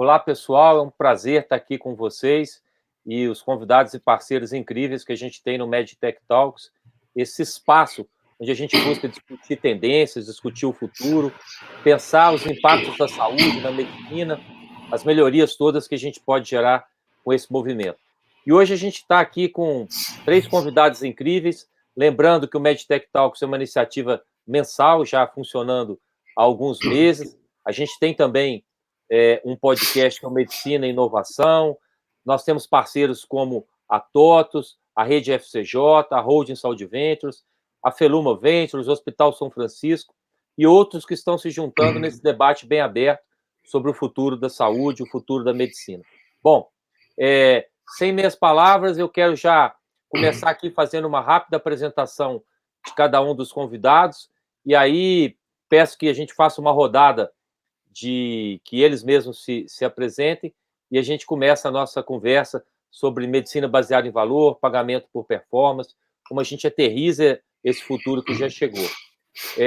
Olá, pessoal, é um prazer estar aqui com vocês e os convidados e parceiros incríveis que a gente tem no Medtech Talks, esse espaço onde a gente busca discutir tendências, discutir o futuro, pensar os impactos da saúde, na medicina, as melhorias todas que a gente pode gerar com esse movimento. E hoje a gente está aqui com 3 convidados incríveis, lembrando que o Medtech Talks é uma iniciativa mensal, já funcionando há alguns meses. A gente tem também um podcast que é o Medicina e Inovação. Nós temos parceiros como a TOTUS, a Rede FCJ, a Holding Saúde Ventures, a Feluma Ventures, o Hospital São Francisco e outros que estão se juntando nesse debate bem aberto sobre o futuro da saúde, o futuro da medicina. Bom, sem meias palavras, eu quero já começar aqui fazendo uma rápida apresentação de cada um dos convidados, e aí peço que a gente faça uma rodada de que eles mesmos se apresentem, e a gente começa a nossa conversa sobre medicina baseada em valor, pagamento por performance, como a gente aterriza esse futuro que já chegou.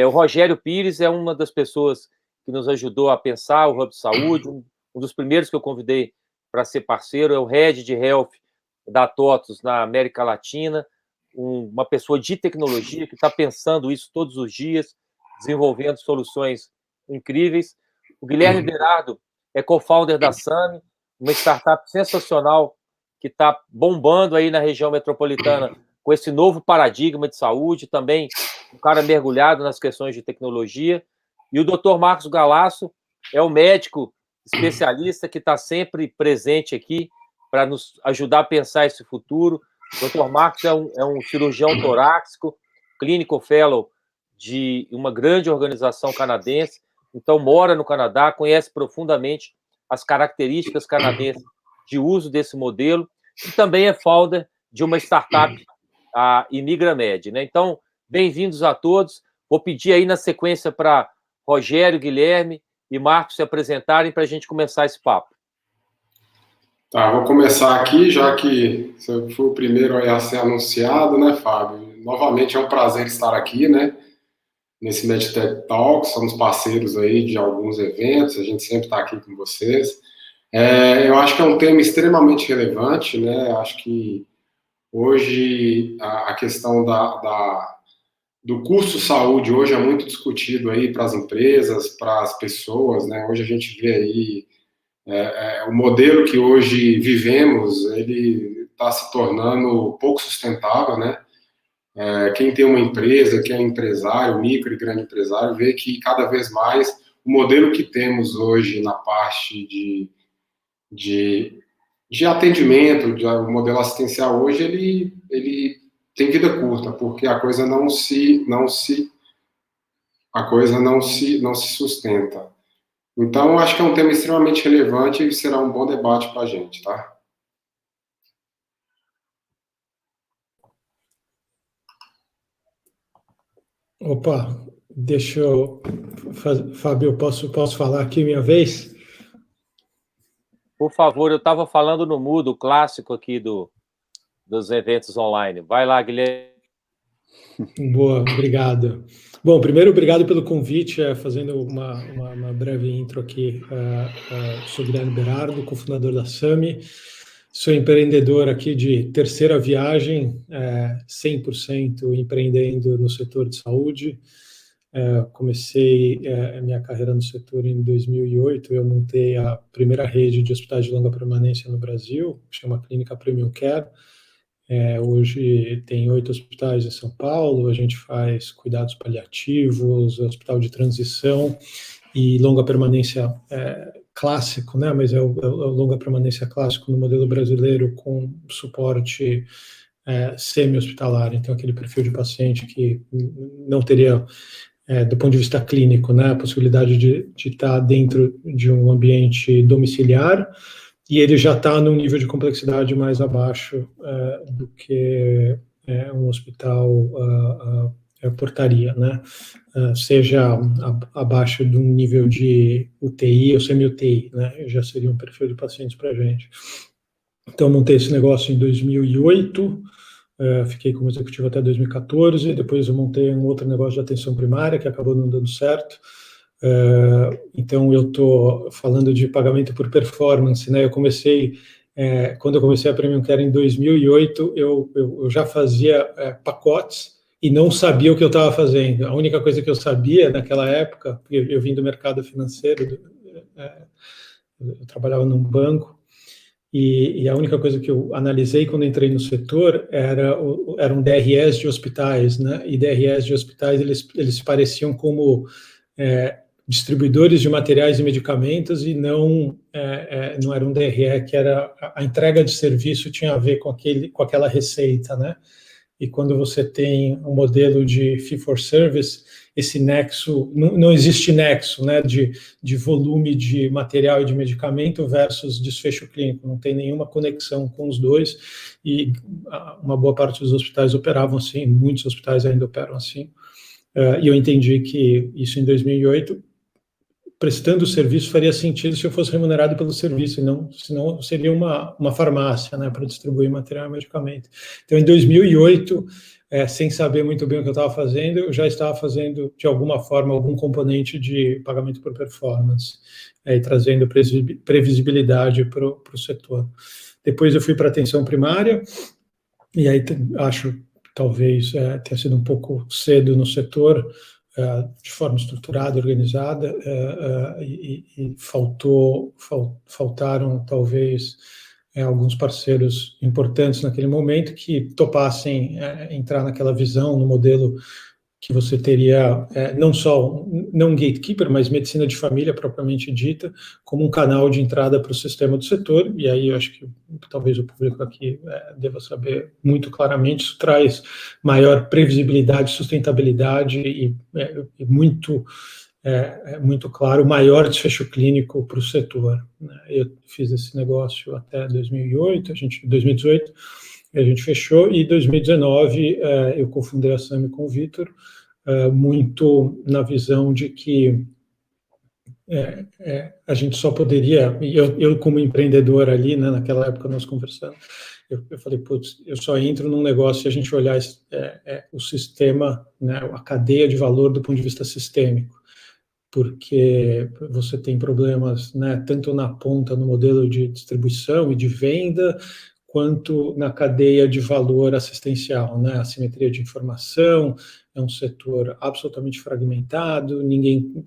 O Rogério Pires é uma das pessoas que nos ajudou a pensar o Hub Saúde, um dos primeiros que eu convidei para ser parceiro, é o Head de Health da TOTUS na América Latina, uma pessoa de tecnologia que está pensando isso todos os dias, desenvolvendo soluções incríveis. O Guilherme Berardo é co-founder da SAMI, uma startup sensacional que está bombando aí na região metropolitana com esse novo paradigma de saúde, também um cara mergulhado nas questões de tecnologia. E o Dr. Marcos Galasso é um médico especialista que está sempre presente aqui para nos ajudar a pensar esse futuro. O Dr. Marcos é um cirurgião torácico, clinical fellow de uma grande organização canadense, então mora no Canadá, conhece profundamente as características canadenses de uso desse modelo e também é founder de uma startup, a Imigramed, né? Então, bem-vindos a todos. Vou pedir aí na sequência para Rogério, Guilherme e Marcos se apresentarem para a gente começar esse papo. Tá, vou começar aqui, já que você foi o primeiro a ser anunciado, né, Fábio? Novamente é um prazer estar aqui, né, nesse Medtech Talks, somos parceiros aí de alguns eventos, a gente sempre está aqui com vocês. Eu acho que é um tema extremamente relevante, né, acho que hoje a questão do custo saúde hoje é muito discutido aí para as empresas, para as pessoas, né, hoje a gente vê aí o modelo que hoje vivemos, ele está se tornando pouco sustentável, né? Quem tem uma empresa, quem é empresário, micro e grande empresário, vê que cada vez mais o modelo que temos hoje na parte de atendimento, o modelo assistencial hoje, ele tem vida curta, porque a coisa não se sustenta. Então, acho que é um tema extremamente relevante e será um bom debate para a gente, tá? Opa, deixa eu... Fábio, posso falar aqui minha vez? Por favor, eu estava falando no mudo, clássico aqui dos eventos online. Vai lá, Guilherme. Boa, obrigado. Bom, primeiro, obrigado pelo convite, fazendo uma breve intro aqui. Sou Guilherme Berardo, cofundador da SAMI, sou empreendedor aqui de terceira viagem, 100% empreendendo no setor de saúde. Comecei a minha carreira no setor em 2008, eu montei a primeira rede de hospitais de longa permanência no Brasil, chama Clínica Premium Care. Hoje tem 8 hospitais em São Paulo, a gente faz cuidados paliativos, hospital de transição e longa permanência clássico, né? Mas é o longa permanência clássico no modelo brasileiro com suporte semi-hospitalar, então aquele perfil de paciente que não teria, do ponto de vista clínico, né, a possibilidade de estar dentro de um ambiente domiciliar, e ele já está num nível de complexidade mais abaixo do que um hospital portaria, né? Seja abaixo de um nível de UTI ou semi-UTI, né? Já seria um perfil de pacientes para a gente. Então, montei esse negócio em 2008, fiquei como executivo até 2014, depois eu montei um outro negócio de atenção primária, que acabou não dando certo, Então, eu estou falando de pagamento por performance, né? Quando eu comecei a Premium Care em 2008, eu já fazia pacotes e não sabia o que eu estava fazendo. A única coisa que eu sabia naquela época, porque eu vim do mercado financeiro, eu trabalhava num banco, e a única coisa que eu analisei quando entrei no setor eram DRS de hospitais, né? E DRS de hospitais, eles pareciam como distribuidores de materiais e medicamentos, e não era um DRE, que era a entrega de serviço tinha a ver com aquela receita, né? E quando você tem um modelo de fee for service, esse nexo, não existe nexo, né, de volume de material e de medicamento versus desfecho clínico, não tem nenhuma conexão com os dois, e uma boa parte dos hospitais operavam assim, muitos hospitais ainda operam assim, e eu entendi que isso em 2008, prestando o serviço faria sentido se eu fosse remunerado pelo serviço, senão seria uma farmácia, né, para distribuir material e medicamento. Então, em 2008, sem saber muito bem o que eu estava fazendo, eu já estava fazendo, de alguma forma, algum componente de pagamento por performance, e trazendo previsibilidade para o setor. Depois eu fui para atenção primária, e aí acho, talvez, tenha sido um pouco cedo no setor, de forma estruturada, organizada, e faltaram, talvez, alguns parceiros importantes naquele momento que topassem entrar naquela visão, no modelo que você teria não um gatekeeper, mas medicina de família propriamente dita, como um canal de entrada para o sistema do setor, e aí eu acho que talvez o público aqui deva saber muito claramente, isso traz maior previsibilidade, sustentabilidade e muito claro, maior desfecho clínico para o setor, né? Eu fiz esse negócio até 2018, a gente fechou, e em 2019 eu cofundei a SAMI com o Vitor, muito na visão de que a gente só poderia, e eu como empreendedor ali, né, naquela época nós conversando, eu falei, putz, eu só entro num negócio se a gente olhar o sistema, né, a cadeia de valor do ponto de vista sistêmico, porque você tem problemas, né, tanto na ponta, no modelo de distribuição e de venda, quanto na cadeia de valor assistencial, né, assimetria de informação, é um setor absolutamente fragmentado, ninguém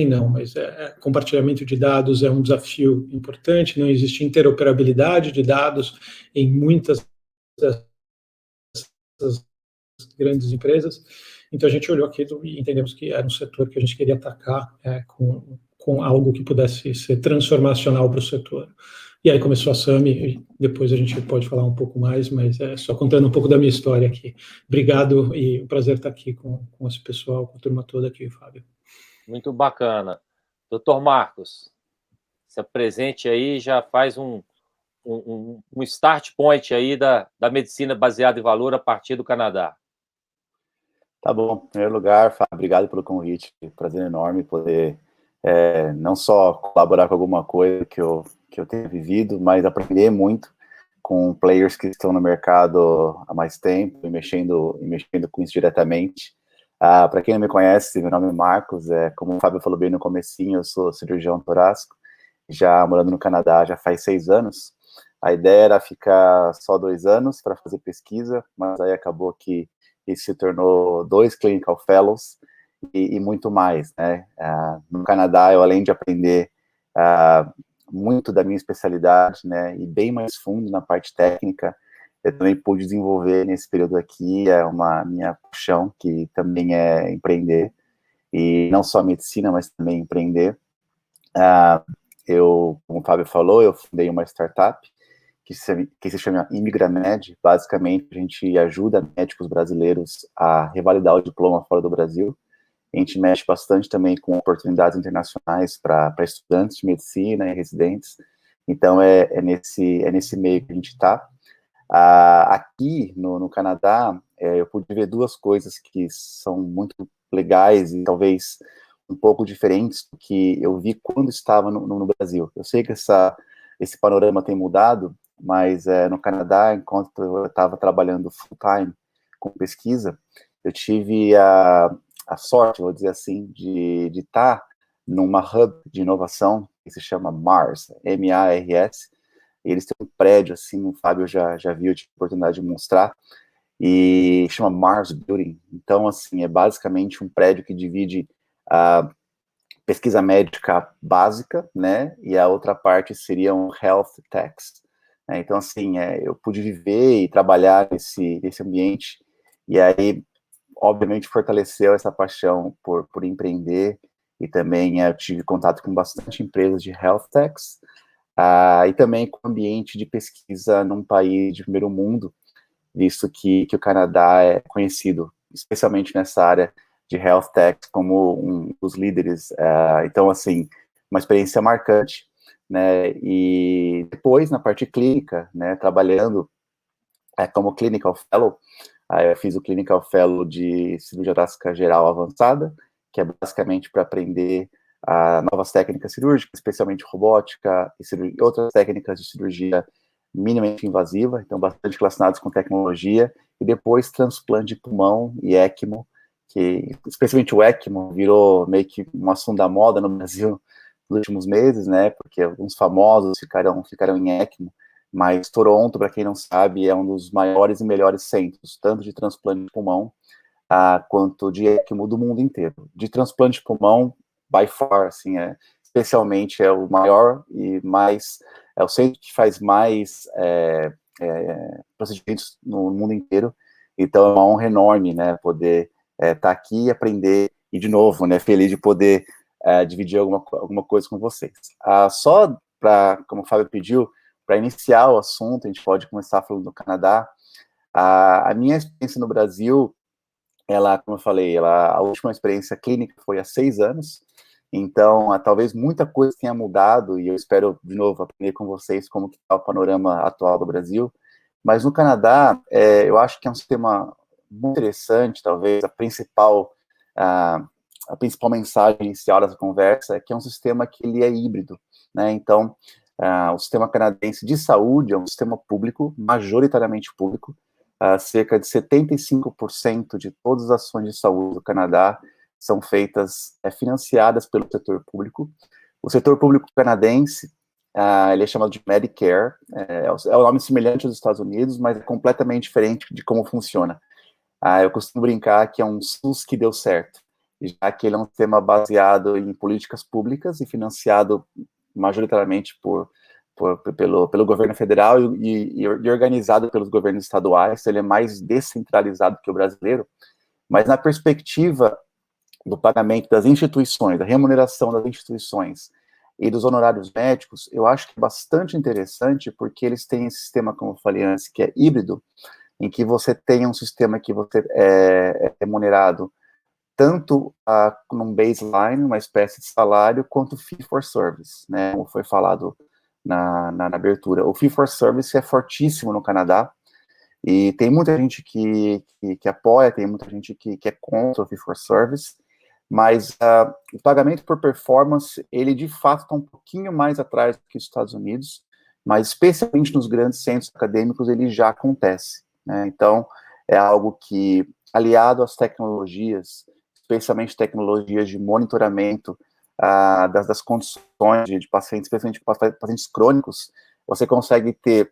não, mas compartilhamento de dados é um desafio importante, não existe interoperabilidade de dados em muitas dessas grandes empresas. Então a gente olhou aquilo e entendemos que era um setor que a gente queria atacar com algo que pudesse ser transformacional para o setor. E aí começou a SAMI, e depois a gente pode falar um pouco mais, mas só contando um pouco da minha história aqui. Obrigado, e um prazer estar aqui com esse pessoal, com a turma toda aqui, Fábio. Muito bacana. Doutor Marcos, se apresente aí, já faz um start point aí da medicina baseada em valor a partir do Canadá. Tá bom. Em primeiro lugar, Fábio, obrigado pelo convite. Prazer enorme poder não só colaborar com alguma coisa que eu tenho vivido, mas aprender muito com players que estão no mercado há mais tempo e mexendo com isso diretamente. Para quem não me conhece, meu nome é Marcos, como o Fábio falou bem no comecinho, eu sou cirurgião torácico, já morando no Canadá já faz 6 anos. A ideia era ficar só 2 anos para fazer pesquisa, mas aí acabou que isso se tornou 2 Clinical Fellows e muito mais, né? No Canadá, eu além de aprender muito da minha especialidade, né, e bem mais fundo na parte técnica, eu também pude desenvolver nesse período aqui uma minha paixão, que também é empreender, e não só medicina, mas também empreender. Como o Fábio falou, eu fundei uma startup que se chama Imigramed. Basicamente, a gente ajuda médicos brasileiros a revalidar o diploma fora do Brasil. A gente mexe bastante também com oportunidades internacionais para estudantes de medicina e residentes. Então, é nesse meio que a gente está. Aqui no Canadá, eu pude ver 2 coisas que são muito legais e talvez um pouco diferentes do que eu vi quando estava no Brasil. Eu sei que esse panorama tem mudado, mas no Canadá, enquanto eu estava trabalhando full-time com pesquisa, eu tive a sorte, vou dizer assim, de estar numa hub de inovação que se chama MARS, M-A-R-S. Eles têm um prédio, assim, o Fábio já viu, eu tive a oportunidade de mostrar, e chama Mars Building. Então, assim, é basicamente um prédio que divide a pesquisa médica básica, né, e a outra parte seria um health techs. Então, assim, eu pude viver e trabalhar nesse ambiente, e aí, obviamente, fortaleceu essa paixão por empreender, e também eu tive contato com bastante empresas de health techs, e também com o ambiente de pesquisa num país de primeiro mundo, visto que o Canadá é conhecido, especialmente nessa área de health tech, como um dos líderes. Então, assim, uma experiência marcante, né? E depois, na parte clínica, né, trabalhando como Clinical Fellow, eu fiz o Clinical Fellow de cirurgia torácica geral avançada, que é basicamente para aprender novas técnicas cirúrgicas, especialmente robótica e outras técnicas de cirurgia minimamente invasiva, então bastante relacionados com tecnologia, e depois transplante de pulmão e ECMO, que especialmente o ECMO virou meio que um assunto da moda no Brasil nos últimos meses, né, porque alguns famosos ficaram em ECMO, mas Toronto, para quem não sabe, é um dos maiores e melhores centros, tanto de transplante de pulmão quanto de ECMO do mundo inteiro. De transplante de pulmão, by far, assim, especialmente é o maior e mais, é o centro que faz mais procedimentos no mundo inteiro, então é uma honra enorme, né, poder estar aqui e aprender, e de novo, né, feliz de poder dividir alguma coisa com vocês. Só para, como o Fábio pediu, para iniciar o assunto, a gente pode começar falando do Canadá. A minha experiência no Brasil, como eu falei, a última experiência clínica foi há 6 anos, então talvez muita coisa tenha mudado, e eu espero, de novo, aprender com vocês como que está o panorama atual do Brasil, mas no Canadá, eu acho que é um sistema muito interessante, talvez a principal mensagem inicial dessa conversa é que é um sistema que ele é híbrido, né, então o sistema canadense de saúde é um sistema público, majoritariamente público. Cerca de 75% de todas as ações de saúde do Canadá são feitas, financiadas pelo setor público. O setor público canadense, ele é chamado de Medicare, é um nome semelhante aos Estados Unidos, mas é completamente diferente de como funciona. Eu costumo brincar que é um SUS que deu certo, já que ele é um sistema baseado em políticas públicas e financiado majoritariamente pelo governo federal e organizado pelos governos estaduais. Ele é mais descentralizado que o brasileiro, mas na perspectiva do pagamento das instituições, da remuneração das instituições e dos honorários médicos, eu acho que é bastante interessante, porque eles têm esse sistema, como eu falei antes, que é híbrido, em que você tem um sistema que você é remunerado tanto num baseline, uma espécie de salário, quanto fee for service, né, como foi falado na abertura. O fee for service é fortíssimo no Canadá, e tem muita gente que apoia, tem muita gente que é contra o fee for service, mas o pagamento por performance, ele de fato está um pouquinho mais atrás do que os Estados Unidos, mas especialmente nos grandes centros acadêmicos ele já acontece, né? Então é algo que, aliado às tecnologias, especialmente tecnologias de monitoramento das condições de pacientes, especialmente pacientes crônicos, você consegue ter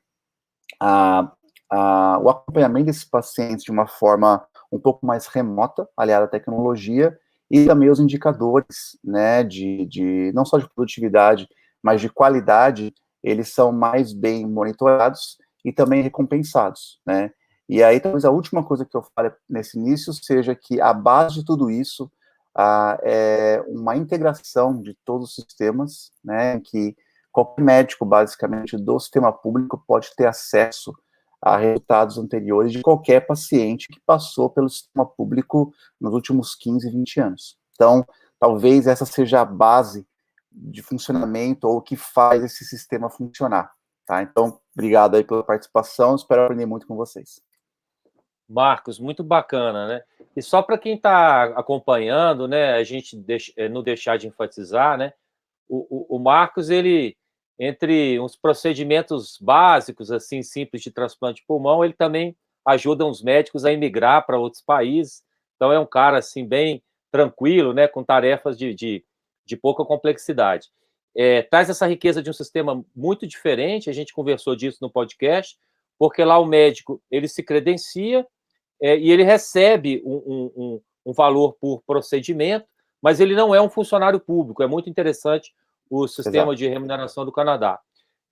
o acompanhamento desses pacientes de uma forma um pouco mais remota, aliada à tecnologia, e também os indicadores, né, não só de produtividade, mas de qualidade, eles são mais bem monitorados e também recompensados, né. E aí, talvez a última coisa que eu fale nesse início seja que a base de tudo isso é uma integração de todos os sistemas, né, em que qualquer médico, basicamente, do sistema público pode ter acesso a resultados anteriores de qualquer paciente que passou pelo sistema público nos últimos 15, 20 anos. Então, talvez essa seja a base de funcionamento ou o que faz esse sistema funcionar, tá? Então, obrigado aí pela participação, espero aprender muito com vocês. Marcos, muito bacana, né? E só para quem está acompanhando, né, a gente não deixar de enfatizar, né, o Marcos, ele, entre uns procedimentos básicos, assim, simples de transplante de pulmão, ele também ajuda os médicos a emigrar para outros países. Então, é um cara, assim, bem tranquilo, né, com tarefas de de pouca complexidade. Traz essa riqueza de um sistema muito diferente, a gente conversou disso no podcast, porque lá o médico ele se credencia e ele recebe um valor por procedimento, mas ele não é um funcionário público. É muito interessante o sistema de remuneração do Canadá.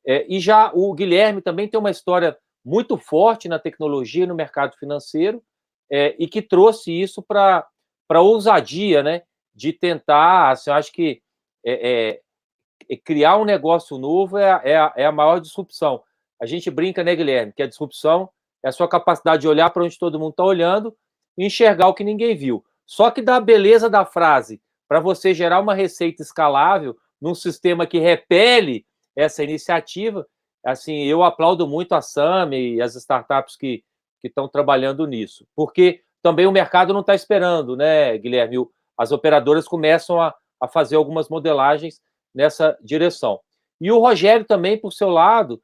E já o Guilherme também tem uma história muito forte na tecnologia e no mercado financeiro, e que trouxe isso para a ousadia, né, de tentar, assim, eu acho que criar um negócio novo é a maior disrupção. A gente brinca, né, Guilherme, que a disrupção é a sua capacidade de olhar para onde todo mundo está olhando e enxergar o que ninguém viu. Só que da beleza da frase, para você gerar uma receita escalável num sistema que repele essa iniciativa, assim, eu aplaudo muito a Sami e as startups que estão trabalhando nisso, porque também o mercado não está esperando, né, Guilherme? As operadoras começam a fazer algumas modelagens nessa direção. E o Rogério também, por seu lado,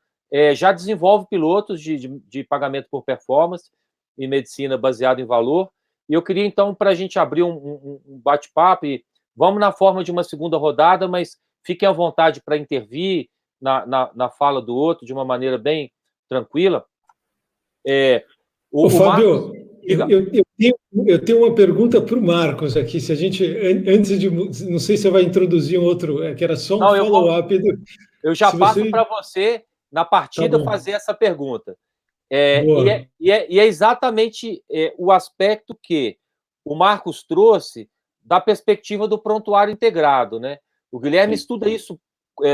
já desenvolve pilotos de pagamento por performance e medicina baseado em valor. E eu queria, então, para a gente abrir um bate-papo, e vamos na forma de uma segunda rodada, mas fiquem à vontade para intervir na fala do outro de uma maneira bem tranquila. Fábio, eu tenho uma pergunta para o Marcos aqui. Se a gente, antes de, não sei se você vai introduzir um outro, que era só um follow-up. Eu já passo para você, na partida, fazer essa pergunta. E é exatamente o aspecto que o Marcos trouxe da perspectiva do prontuário integrado, né? O Guilherme estuda isso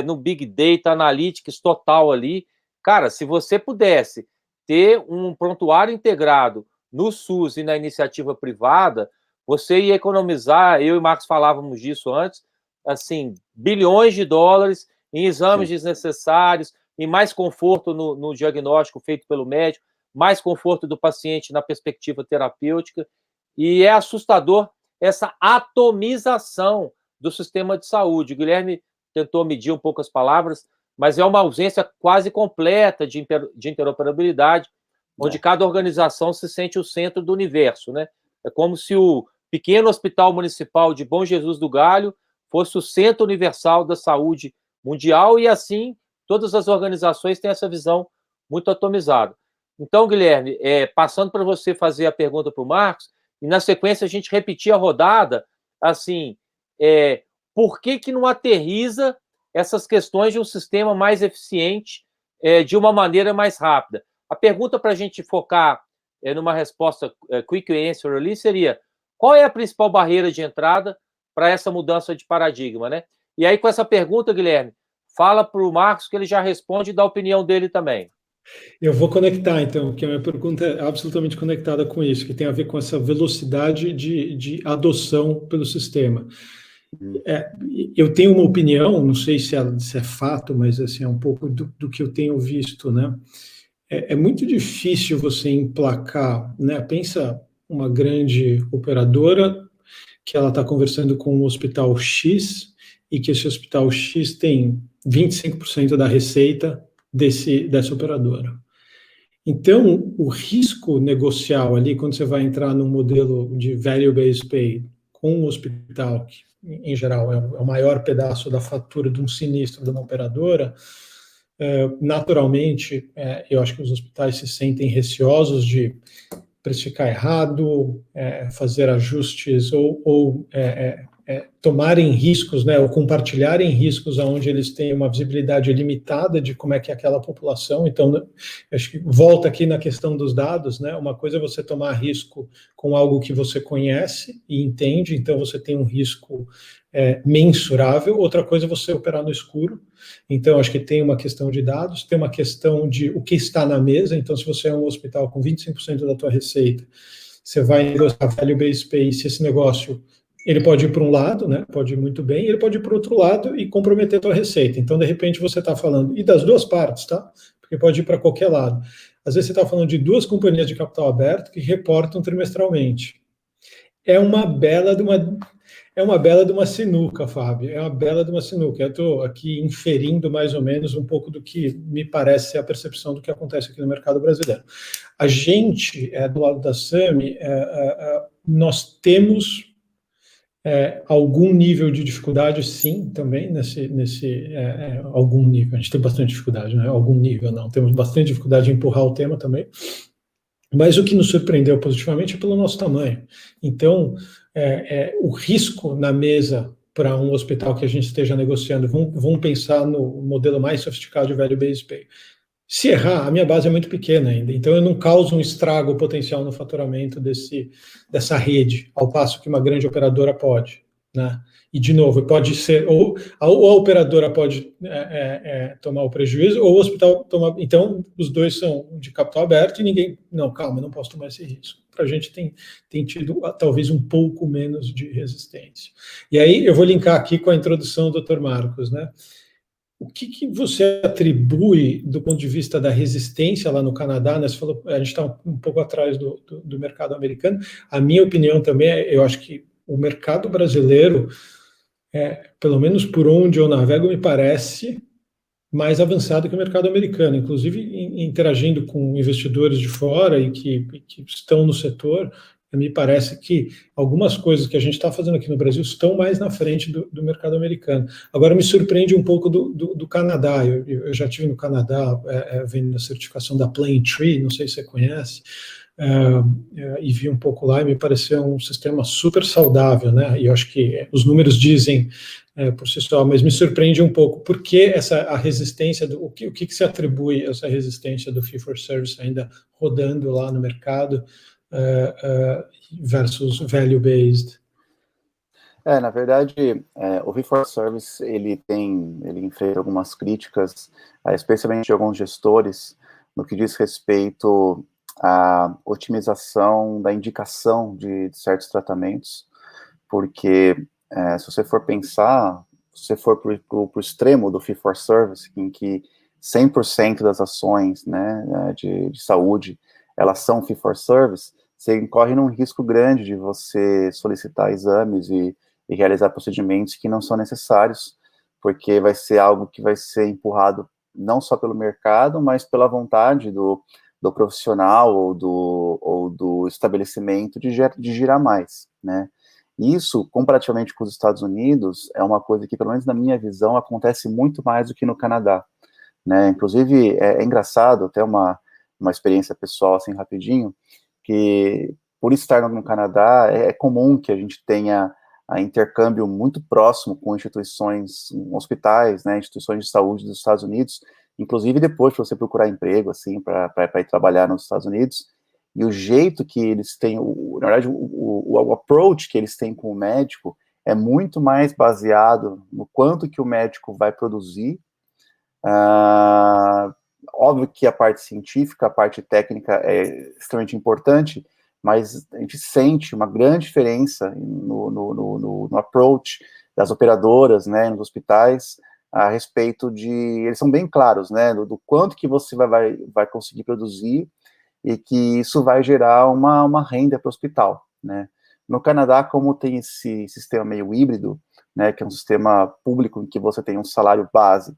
no Big Data, Analytics total ali. Cara, se você pudesse ter um prontuário integrado no SUS e na iniciativa privada, você ia economizar, eu e o Marcos falávamos disso antes, assim, bilhões de dólares em exames desnecessários, em mais conforto no diagnóstico feito pelo médico, mais conforto do paciente na perspectiva terapêutica, e é assustador essa atomização do sistema de saúde. O Guilherme tentou medir um pouco as palavras, mas é uma ausência quase completa de interoperabilidade, onde cada organização se sente o centro do universo, né? É como se o pequeno hospital municipal de Bom Jesus do Galho fosse o centro universal da saúde mundial, e assim todas as organizações têm essa visão muito atomizada. Então, Guilherme, passando para você fazer a pergunta para o Marcos, e na sequência a gente repetir a rodada, assim, por que não aterriza essas questões de um sistema mais eficiente, de uma maneira mais rápida? A pergunta para a gente focar numa resposta quick answer ali seria: qual é a principal barreira de entrada para essa mudança de paradigma, né? E aí, com essa pergunta, Guilherme, fala para o Marcos que ele já responde e dá a opinião dele também. Eu vou conectar, então, que a minha pergunta é absolutamente conectada com isso, que tem a ver com essa velocidade de adoção pelo sistema. Eu tenho uma opinião, não sei se é fato, mas assim, é um pouco do que eu tenho visto, né? É muito difícil você emplacar, né? Pensa uma grande operadora que ela está conversando com um hospital X e que esse hospital X tem 25% da receita dessa operadora. Então, o risco negocial ali, quando você vai entrar no modelo de value-based pay com um hospital, que em geral é o maior pedaço da fatura de um sinistro de uma operadora, naturalmente, eu acho que os hospitais se sentem receosos de precificar errado, fazer ajustes ou tomarem riscos, né, ou compartilharem riscos onde eles têm uma visibilidade limitada de como é que é aquela população. Então, acho que volta aqui na questão dos dados, né? Uma coisa é você tomar risco com algo que você conhece e entende, então você tem um risco mensurável. Outra coisa é você operar no escuro. Então, acho que tem uma questão de dados, tem uma questão de o que está na mesa. Então, se você é um hospital com 25% da tua receita, você vai negociar value-based pay, se esse negócio ele pode ir para um lado, né? Pode ir muito bem, ele pode ir para o outro lado e comprometer a tua receita. Então, de repente, você está falando, e das duas partes, tá? Porque pode ir para qualquer lado. Às vezes, você está falando de duas companhias de capital aberto que reportam trimestralmente. É uma bela de uma sinuca, Fábio. É uma bela de uma sinuca. Eu estou aqui inferindo mais ou menos um pouco do que me parece ser a percepção do que acontece aqui no mercado brasileiro. A gente, do lado da Sami, nós temos algum nível de dificuldade, sim, também, algum nível. A gente tem bastante dificuldade, não é algum nível, não. Temos bastante dificuldade em empurrar o tema também. Mas o que nos surpreendeu positivamente é pelo nosso tamanho. Então, o risco na mesa para um hospital que a gente esteja negociando, vamos pensar no modelo mais sofisticado de value-based pay. Se errar, a minha base é muito pequena ainda, então eu não causo um estrago potencial no faturamento dessa rede, ao passo que uma grande operadora pode, né? E, de novo, pode ser, ou a operadora pode tomar o prejuízo, ou o hospital tomar. Então, os dois são de capital aberto e ninguém. Não, calma, eu não posso tomar esse risco. Para a gente tem tido, talvez, um pouco menos de resistência. E aí, eu vou linkar aqui com a introdução do Dr. Marcos, né? O que você atribui do ponto de vista da resistência lá no Canadá? Né? Você falou, a gente está um pouco atrás do mercado americano. A minha opinião também eu acho que o mercado brasileiro, pelo menos por onde eu navego, me parece mais avançado que o mercado americano, inclusive interagindo com investidores de fora e que estão no setor. Me parece que algumas coisas que a gente está fazendo aqui no Brasil estão mais na frente do mercado americano. Agora, me surpreende um pouco do Canadá. Eu já estive no Canadá vendo a certificação da Plaintree, não sei se você conhece, e vi um pouco lá e me pareceu um sistema super saudável, né? E eu acho que os números dizem por si só, mas me surpreende um pouco. Por que a resistência, o que se atribui a essa resistência do fee-for-service ainda rodando lá no mercado, versus value-based? Na verdade, o fee-for-service, ele enfrenta algumas críticas, especialmente de alguns gestores, no que diz respeito à otimização da indicação de certos tratamentos, porque se você for pensar, se você for para o extremo do fee-for-service, em que 100% das ações, né, de saúde, elas são fee-for-service, você incorre num risco grande de você solicitar exames e realizar procedimentos que não são necessários, porque vai ser algo que vai ser empurrado não só pelo mercado, mas pela vontade do profissional ou do estabelecimento de girar mais, né? Isso, comparativamente com os Estados Unidos, é uma coisa que, pelo menos na minha visão, acontece muito mais do que no Canadá, né? Inclusive, é engraçado, até uma experiência pessoal, assim, rapidinho, que por estar no Canadá, é comum que a gente tenha intercâmbio muito próximo com instituições, hospitais, né, instituições de saúde dos Estados Unidos, inclusive depois de você procurar emprego, assim, para ir trabalhar nos Estados Unidos, e o jeito que eles têm, na verdade, o approach que eles têm com o médico é muito mais baseado no quanto que o médico vai produzir. Óbvio que a parte científica, a parte técnica é extremamente importante, mas a gente sente uma grande diferença no approach das operadoras, né, nos hospitais, a respeito de, eles são bem claros, né, do quanto que você vai conseguir produzir e que isso vai gerar uma renda para o hospital, né. No Canadá, como tem esse sistema meio híbrido, né, que é um sistema público em que você tem um salário base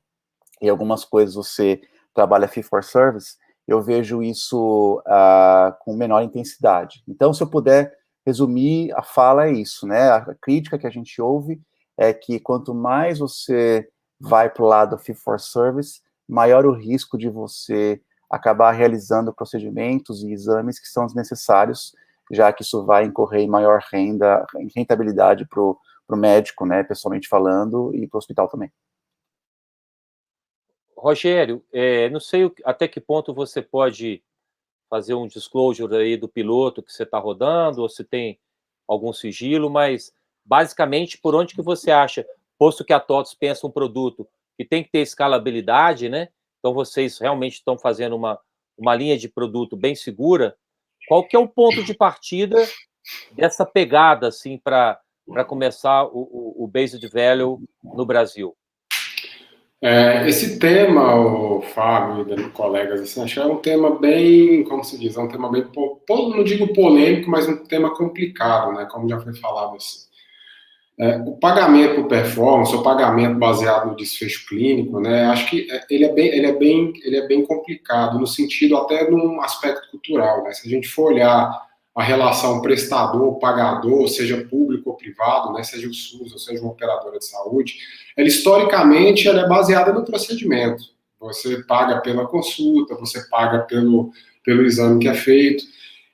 e algumas coisas você trabalha fee for service, eu vejo isso com menor intensidade. Então, se eu puder resumir, a fala é isso, né? A crítica que a gente ouve é que quanto mais você vai para o lado fee for service, maior o risco de você acabar realizando procedimentos e exames que são desnecessários, já que isso vai incorrer em maior rentabilidade para o médico, né, pessoalmente falando, e para o hospital também. Rogério, não sei até que ponto você pode fazer um disclosure aí do piloto que você está rodando, ou se tem algum sigilo, mas basicamente por onde que você acha, posto que a TOTVS pensa um produto que tem que ter escalabilidade, né? Então vocês realmente estão fazendo uma linha de produto bem segura, qual que é o ponto de partida dessa pegada, assim, para começar o Based Value no Brasil? Esse tema, o Fábio e colegas, assim, acho que é um tema bem, como se diz, é um tema bem, não digo polêmico, mas um tema complicado, né, como já foi falado assim. O pagamento por performance, o pagamento baseado no desfecho clínico, né, acho que ele é bem complicado, no sentido até num aspecto cultural, né, se a gente for olhar a relação prestador-pagador, seja público ou privado, né, seja o SUS ou seja uma operadora de saúde, ela historicamente ela é baseada no procedimento. Você paga pela consulta, você paga pelo exame que é feito.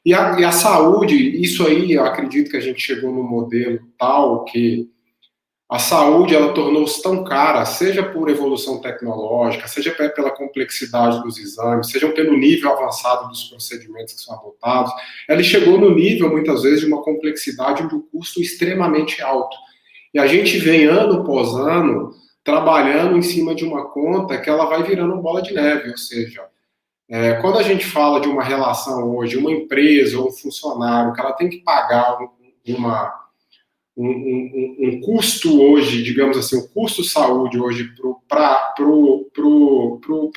E a saúde, isso aí, eu acredito que a gente chegou num modelo tal que a saúde, ela tornou-se tão cara, seja por evolução tecnológica, seja pela complexidade dos exames, seja pelo nível avançado dos procedimentos que são adotados, ela chegou no nível, muitas vezes, de uma complexidade de um custo extremamente alto. E a gente vem, ano após ano, trabalhando em cima de uma conta que ela vai virando bola de neve, ou seja, quando a gente fala de uma relação hoje, uma empresa ou um funcionário, que ela tem que pagar um custo hoje, digamos assim, o custo saúde hoje para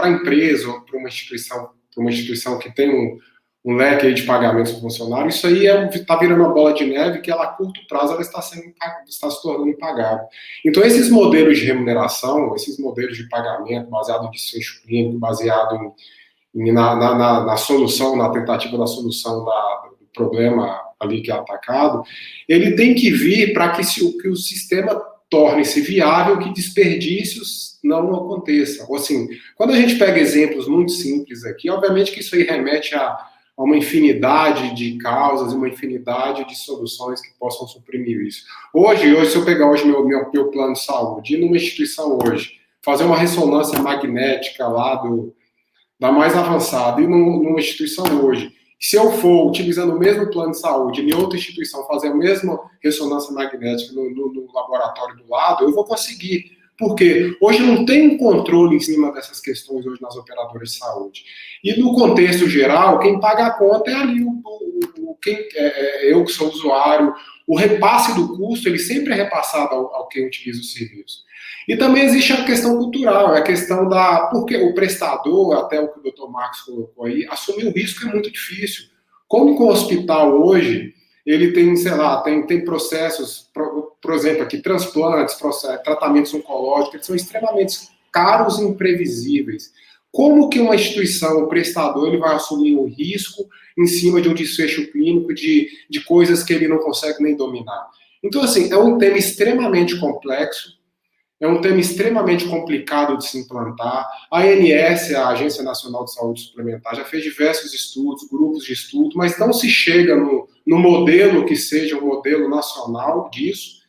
a empresa ou para uma instituição que tem um leque de pagamentos para o funcionário, isso aí está virando uma bola de neve que ela, a curto prazo ela está se tornando impagável. Então, esses modelos de remuneração, esses modelos de pagamento baseado em desfecho clínico, baseado na solução, na tentativa da solução do problema ali que é atacado, ele tem que vir para que o sistema torne-se viável, que desperdícios não aconteçam. Assim, quando a gente pega exemplos muito simples aqui, obviamente que isso aí remete a uma infinidade de causas, uma infinidade de soluções que possam suprimir isso. Hoje se eu pegar hoje meu plano de saúde, ir numa instituição hoje, fazer uma ressonância magnética lá da mais avançada, e numa instituição hoje, se eu for utilizando o mesmo plano de saúde em outra instituição, fazer a mesma ressonância magnética no laboratório do lado, eu vou conseguir. Porque hoje não tem um controle em cima dessas questões hoje nas operadoras de saúde. E no contexto geral, quem paga a conta é ali eu que sou usuário. O repasse do custo, ele sempre é repassado ao quem utiliza o serviço. E também existe a questão cultural, a questão porque o prestador, até o que o Dr. Marcos colocou aí, assumir o risco é muito difícil. Como que o hospital hoje, ele tem, sei lá, tem processos, por exemplo, aqui, transplantes, tratamentos oncológicos, eles são extremamente caros e imprevisíveis. Como que uma instituição, o prestador, ele vai assumir o risco em cima de um desfecho clínico de coisas que ele não consegue nem dominar? Então, assim, é um tema extremamente complexo, é um tema extremamente complicado de se implantar. A ANS, a Agência Nacional de Saúde Suplementar, já fez diversos estudos, grupos de estudo, mas não se chega no modelo que seja um modelo nacional disso.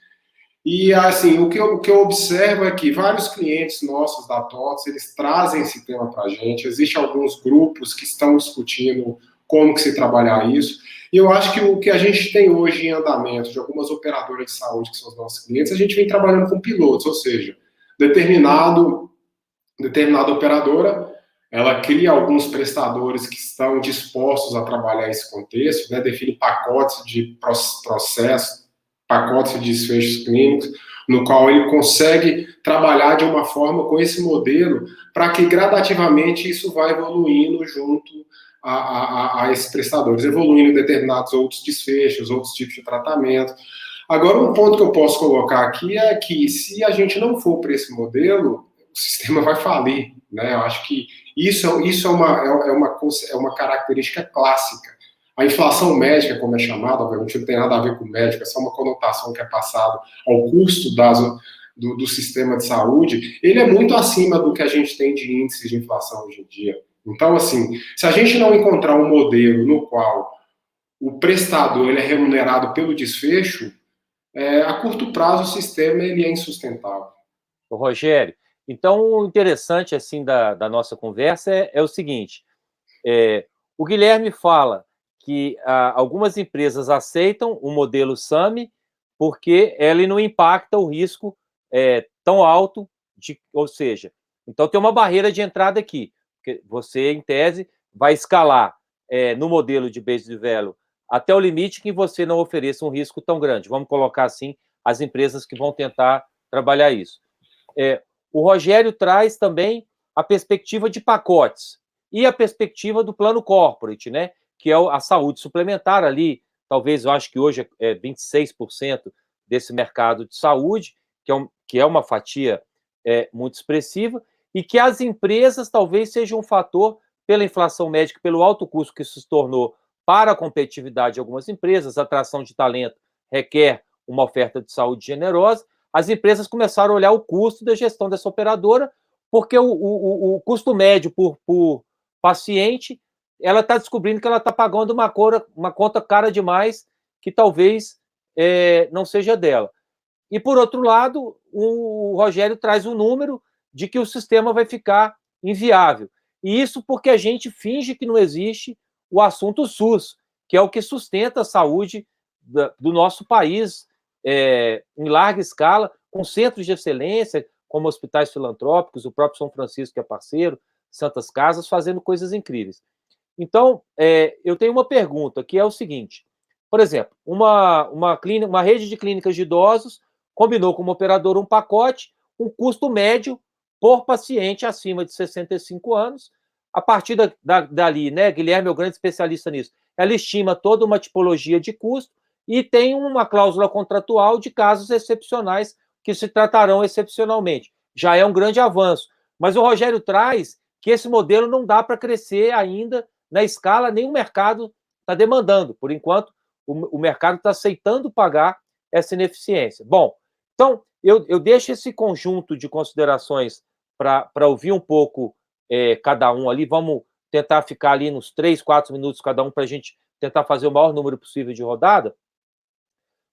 E, assim, o que eu observo é que vários clientes nossos da TOTS, eles trazem esse tema para a gente. Existem alguns grupos que estão discutindo como que se trabalhar isso. E eu acho que o que a gente tem hoje em andamento de algumas operadoras de saúde, que são os nossos clientes, a gente vem trabalhando com pilotos, ou seja, determinada operadora, ela cria alguns prestadores que estão dispostos a trabalhar esse contexto, né, define pacotes de processo, pacotes de desfechos clínicos, no qual ele consegue trabalhar de uma forma com esse modelo, para que gradativamente isso vá evoluindo junto a esses prestadores, evoluindo em determinados outros desfechos, outros tipos de tratamento. Agora, um ponto que eu posso colocar aqui é que, se a gente não for para esse modelo, o sistema vai falir, né? Eu acho que isso é uma característica clássica. A inflação médica, como é chamada, obviamente não tem nada a ver com médico, é só uma conotação que é passada ao custo do sistema de saúde, ele é muito acima do que a gente tem de índices de inflação hoje em dia. Então, assim, se a gente não encontrar um modelo no qual o prestador ele é remunerado pelo desfecho, a curto prazo o sistema ele é insustentável. Rogério, então o interessante assim da nossa conversa é o seguinte, o Guilherme fala que algumas empresas aceitam o modelo SAMI porque ele não impacta o risco tão alto, ou seja, então tem uma barreira de entrada aqui, porque você, em tese, vai escalar no modelo de base value até o limite que você não ofereça um risco tão grande. Vamos colocar assim as empresas que vão tentar trabalhar isso. O Rogério traz também a perspectiva de pacotes e a perspectiva do plano corporate, né? Que é a saúde suplementar ali, talvez eu acho que hoje é 26% desse mercado de saúde, que é uma fatia muito expressiva, e que as empresas talvez sejam um fator, pela inflação médica, pelo alto custo que isso se tornou para a competitividade de algumas empresas, a atração de talento requer uma oferta de saúde generosa, as empresas começaram a olhar o custo da gestão dessa operadora, porque o custo médio por paciente, ela está descobrindo que ela está pagando uma conta cara demais, que talvez não seja dela. E, por outro lado, o Rogério traz um número de que o sistema vai ficar inviável. E isso porque a gente finge que não existe o assunto SUS, que é o que sustenta a saúde do nosso país em larga escala, com centros de excelência, como hospitais filantrópicos, o próprio São Francisco, que é parceiro, Santas Casas, fazendo coisas incríveis. Então, eu tenho uma pergunta, que é o seguinte: por exemplo, uma rede de clínicas de idosos combinou com uma operadora um pacote, um custo médio por paciente acima de 65 anos. A partir dali, né, Guilherme é o grande especialista nisso, ela estima toda uma tipologia de custo e tem uma cláusula contratual de casos excepcionais que se tratarão excepcionalmente. Já é um grande avanço. Mas o Rogério traz que esse modelo não dá para crescer ainda na escala, nem o mercado está demandando. Por enquanto, o mercado está aceitando pagar essa ineficiência. Bom, então, eu deixo esse conjunto de considerações para ouvir um pouco cada um ali. Vamos tentar ficar ali nos 3, 4 minutos cada um para a gente tentar fazer o maior número possível de rodada.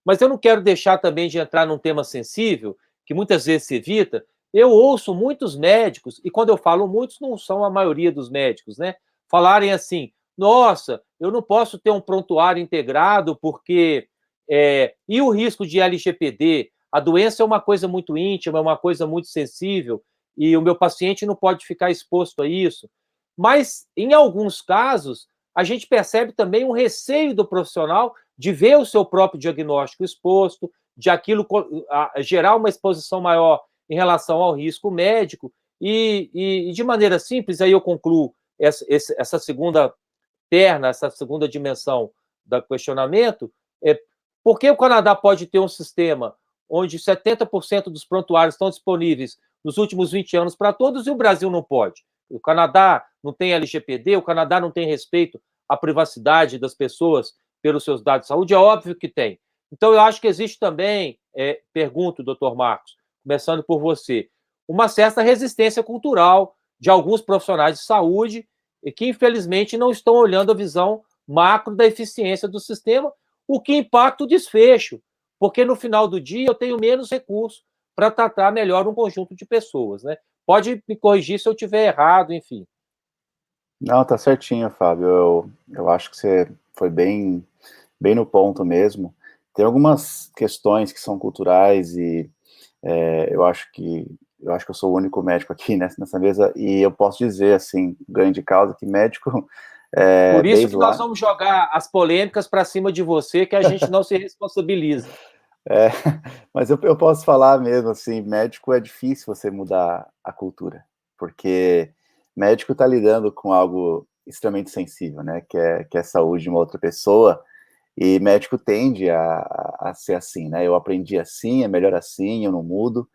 Mas eu não quero deixar também de entrar num tema sensível, que muitas vezes se evita. Eu ouço muitos médicos, e quando eu falo muitos, não são a maioria dos médicos, né? Falarem assim: nossa, eu não posso ter um prontuário integrado porque... e o risco de LGPD? A doença é uma coisa muito íntima, é uma coisa muito sensível, e o meu paciente não pode ficar exposto a isso. Mas, em alguns casos, a gente percebe também um receio do profissional de ver o seu próprio diagnóstico exposto, de aquilo gerar uma exposição maior em relação ao risco médico, e de maneira simples, aí eu concluo essa segunda perna, essa segunda dimensão do questionamento, por que o Canadá pode ter um sistema onde 70% dos prontuários estão disponíveis nos últimos 20 anos para todos e o Brasil não pode? O Canadá não tem LGPD, o Canadá não tem respeito à privacidade das pessoas pelos seus dados de saúde? É óbvio que tem. Então, eu acho que existe também, pergunto, doutor Marcos, começando por você, uma certa resistência cultural de alguns profissionais de saúde que, infelizmente, não estão olhando a visão macro da eficiência do sistema, o que impacta o desfecho, porque no final do dia eu tenho menos recursos para tratar melhor um conjunto de pessoas, né? Pode me corrigir se eu estiver errado, enfim. Não, tá certinho, Fábio. Eu acho que você foi bem no ponto mesmo. Tem algumas questões que são culturais e eu acho que eu sou o único médico aqui nessa mesa e eu posso dizer, assim, ganho de causa, que médico... Por isso que nós vamos jogar as polêmicas para cima de você, que a gente não se responsabiliza. Mas eu posso falar mesmo, assim, médico é difícil você mudar a cultura, porque médico está lidando com algo extremamente sensível, né, que é a saúde de uma outra pessoa, e médico tende a ser assim, né, eu aprendi assim, é melhor assim, eu não mudo,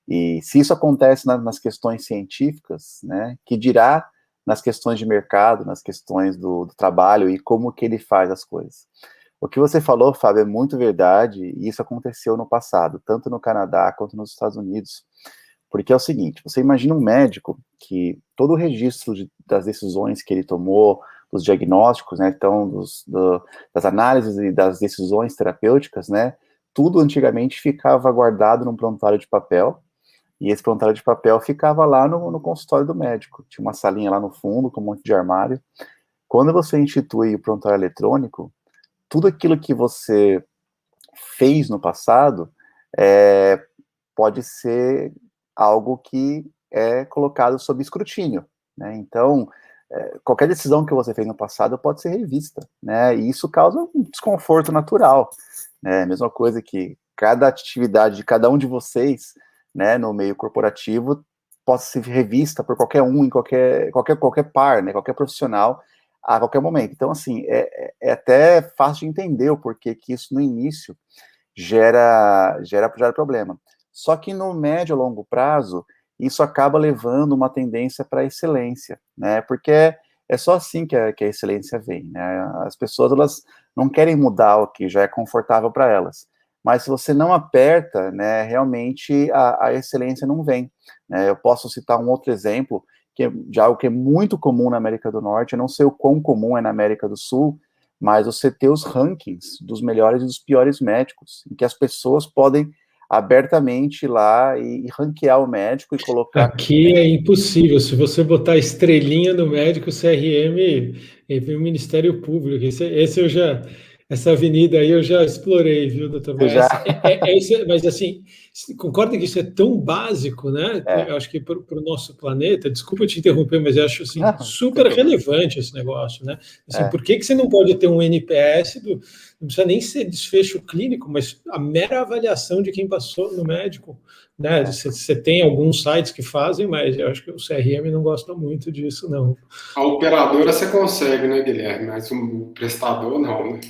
e se isso acontece nas questões científicas, né, que dirá nas questões de mercado, nas questões do trabalho e como que ele faz as coisas. O que você falou, Fábio, é muito verdade, e isso aconteceu no passado, tanto no Canadá quanto nos Estados Unidos, porque é o seguinte, você imagina um médico que todo o registro das decisões que ele tomou, dos diagnósticos, né, então, das análises e das decisões terapêuticas, né, tudo antigamente ficava guardado num prontuário de papel, e esse prontuário de papel ficava lá no consultório do médico, tinha uma salinha lá no fundo, com um monte de armário. Quando você institui o prontuário eletrônico, tudo aquilo que você fez no passado pode ser algo que é colocado sob escrutínio, né? Então, qualquer decisão que você fez no passado pode ser revista, né? E isso causa um desconforto natural, né? A mesma coisa que cada atividade de cada um de vocês, né, no meio corporativo, possa ser revista por qualquer um, em qualquer par, né, qualquer profissional, a qualquer momento. Então, assim, é até fácil de entender o porquê que isso no início gera problema. Só que no médio a longo prazo, isso acaba levando uma tendência para a excelência, né? Porque é só assim que a excelência vem, né? As pessoas, elas não querem mudar o que já é confortável para elas, mas se você não aperta, né, realmente a excelência não vem, né? Eu posso citar um outro exemplo, de algo que é muito comum na América do Norte, eu não sei o quão comum é na América do Sul, mas você ter os rankings dos melhores e dos piores médicos, em que as pessoas podem abertamente ir lá e ranquear o médico e colocar... Aqui é impossível, se você botar estrelinha no médico, CRM, o Ministério Público, esse eu já, essa avenida aí eu já explorei, viu, doutor? Mas assim, concorda que isso é tão básico, né? Eu acho que para o nosso planeta, desculpa te interromper, mas eu acho assim, super relevante esse negócio, né? Assim, por que você não pode ter um NPS não precisa nem ser desfecho clínico, mas a mera avaliação de quem passou no médico, né? Você tem alguns sites que fazem, mas eu acho que o CRM não gosta muito disso, não. A operadora você consegue, né, Guilherme? Mas o prestador não, né?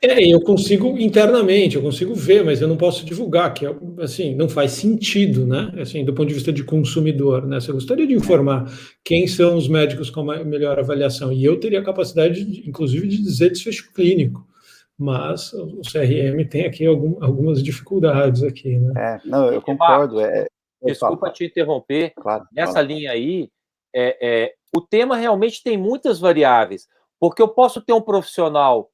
Eu consigo internamente, eu consigo ver, mas eu não posso divulgar, que assim, não faz sentido, né? Assim, do ponto de vista de consumidor, né? Você gostaria de informar quem são os médicos com a melhor avaliação, e eu teria a capacidade, inclusive, de dizer desfecho clínico, mas o CRM tem aqui algumas dificuldades aqui, né? Não, eu concordo. Desculpa te interromper. Claro, nessa linha aí, o tema realmente tem muitas variáveis, porque eu posso ter um profissional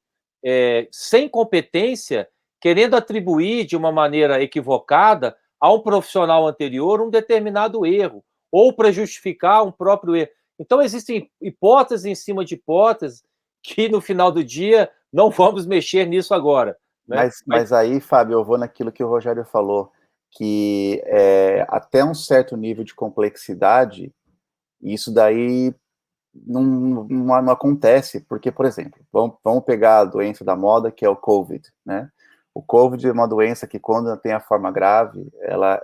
sem competência querendo atribuir de uma maneira equivocada a um profissional anterior um determinado erro, ou para justificar um próprio erro. Então, existem hipóteses em cima de hipóteses que, no final do dia, não vamos mexer nisso agora. Né? Mas aí, Fábio, eu vou naquilo que o Rogério falou, que até um certo nível de complexidade, isso daí não acontece, porque, por exemplo, vamos pegar a doença da moda, que é o COVID, né? O COVID é uma doença que, quando tem a forma grave, ela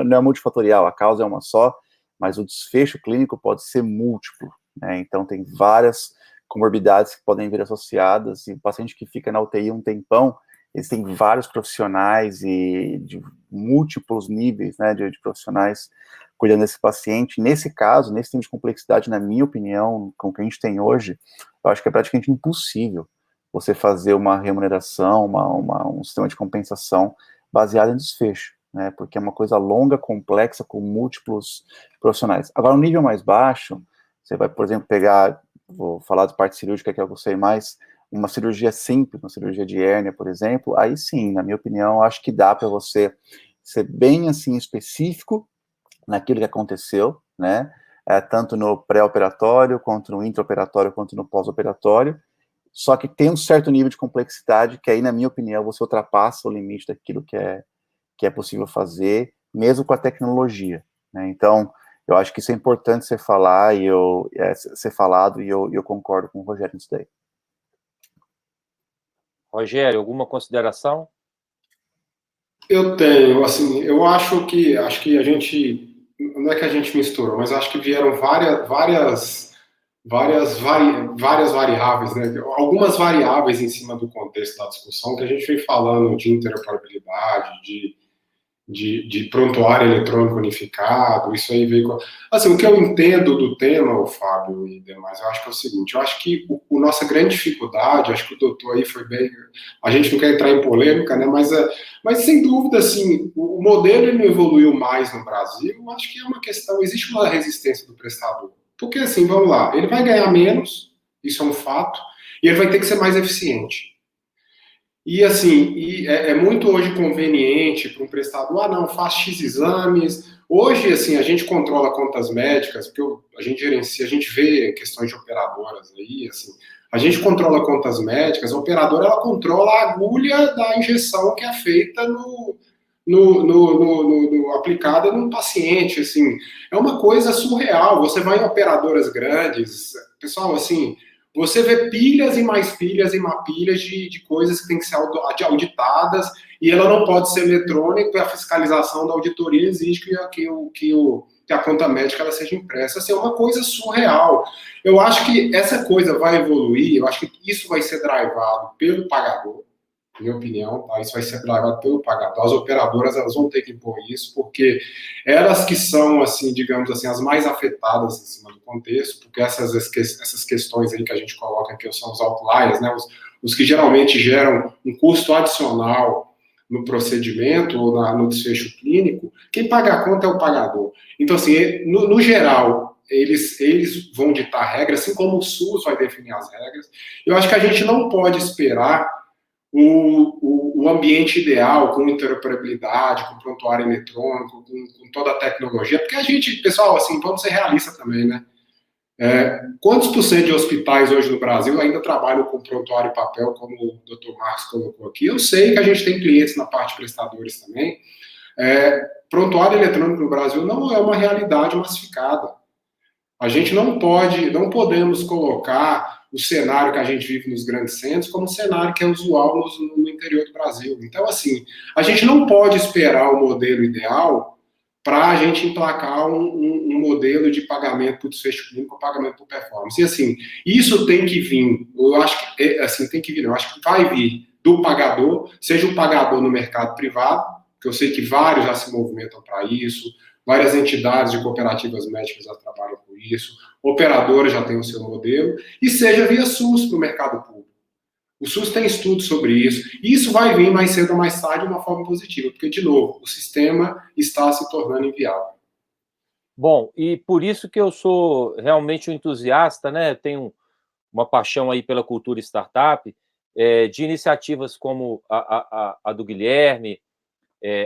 não é multifatorial, a causa é uma só, mas o desfecho clínico pode ser múltiplo, né? Então, tem várias comorbidades que podem vir associadas, e o paciente que fica na UTI um tempão, eles têm vários profissionais e de múltiplos níveis, né, de profissionais cuidando desse paciente. Nesse caso, nesse nível de complexidade, na minha opinião, com o que a gente tem hoje, eu acho que é praticamente impossível você fazer uma remuneração, um sistema de compensação baseado em desfecho, né, porque é uma coisa longa, complexa, com múltiplos profissionais. Agora, no nível mais baixo, você vai, por exemplo, vou falar de parte cirúrgica, que eu sei mais, uma cirurgia simples, uma cirurgia de hérnia, por exemplo, aí sim, na minha opinião, acho que dá para você ser bem, assim, específico naquilo que aconteceu, né, tanto no pré-operatório, quanto no intraoperatório, quanto no pós-operatório, só que tem um certo nível de complexidade que aí, na minha opinião, você ultrapassa o limite daquilo que é possível fazer, mesmo com a tecnologia, né? Então, eu acho que isso é importante ser falado, e eu concordo com o Rogério nisso daí. Rogério, alguma consideração? Eu tenho, assim, eu acho que a gente, não é que a gente misturou, mas acho que vieram várias variáveis, né? Algumas variáveis em cima do contexto da discussão, que a gente vem falando de interoperabilidade, de prontuário eletrônico unificado, isso aí veio... Assim, o que eu entendo do tema, o Fábio e demais, eu acho que é o seguinte, eu acho que a nossa grande dificuldade, acho que o doutor aí foi bem... A gente não quer entrar em polêmica, né, mas sem dúvida, assim, o modelo ele não evoluiu mais no Brasil, eu acho que é uma questão, existe uma resistência do prestador. Porque, assim, vamos lá, ele vai ganhar menos, isso é um fato, e ele vai ter que ser mais eficiente. E assim, é muito hoje conveniente para um prestador, não, faz X exames. Hoje, assim, a gente controla contas médicas, porque a gente gerencia, a gente vê questões de operadoras aí, assim, a gente controla contas médicas, a operadora, ela controla a agulha da injeção que é feita aplicada no paciente, assim, é uma coisa surreal. Você vai em operadoras grandes, pessoal, assim, você vê pilhas e mais pilhas de coisas que têm que ser auditadas, e ela não pode ser eletrônica, e a fiscalização da auditoria exige que a conta médica ela seja impressa. Assim, é uma coisa surreal. Eu acho que essa coisa vai evoluir, eu acho que isso vai ser drivado pelo pagador. minha opinião, tá? Isso vai ser gravado pelo pagador. As operadoras, elas vão ter que impor isso, porque elas que são, assim, digamos assim, as mais afetadas em cima do contexto, porque essas questões aí que a gente coloca aqui são os outliers, né? Os que geralmente geram um custo adicional no procedimento ou no desfecho clínico, quem paga a conta é o pagador. Então, assim, no geral, eles vão ditar regras, assim como o SUS vai definir as regras. Eu acho que a gente não pode esperar o ambiente ideal, com interoperabilidade, com prontuário eletrônico, com toda a tecnologia, porque a gente, pessoal, assim, vamos ser realistas também, né? Quantos por cento de hospitais hoje no Brasil ainda trabalham com prontuário e papel, como o Dr. Marcos colocou aqui? Eu sei que a gente tem clientes na parte de prestadores também. Prontuário eletrônico no Brasil não é uma realidade massificada. A gente não podemos colocar o cenário que a gente vive nos grandes centros como um cenário que é usual no interior do Brasil. Então, assim, a gente não pode esperar o modelo ideal para a gente emplacar um modelo de pagamento por desfecho clínico, pagamento por performance. E, assim, isso tem que vir, eu acho que, assim, tem que vir, eu acho que vai vir do pagador, seja o pagador no mercado privado, que eu sei que vários já se movimentam para isso, várias entidades de cooperativas médicas já trabalham com isso, operadoras já têm o seu modelo, e seja via SUS para o mercado público. O SUS tem estudos sobre isso, e isso vai vir mais cedo ou mais tarde de uma forma positiva, porque, de novo, o sistema está se tornando inviável. Bom, e por isso que eu sou realmente um entusiasta, né? Tenho uma paixão aí pela cultura startup, de iniciativas como a do Guilherme,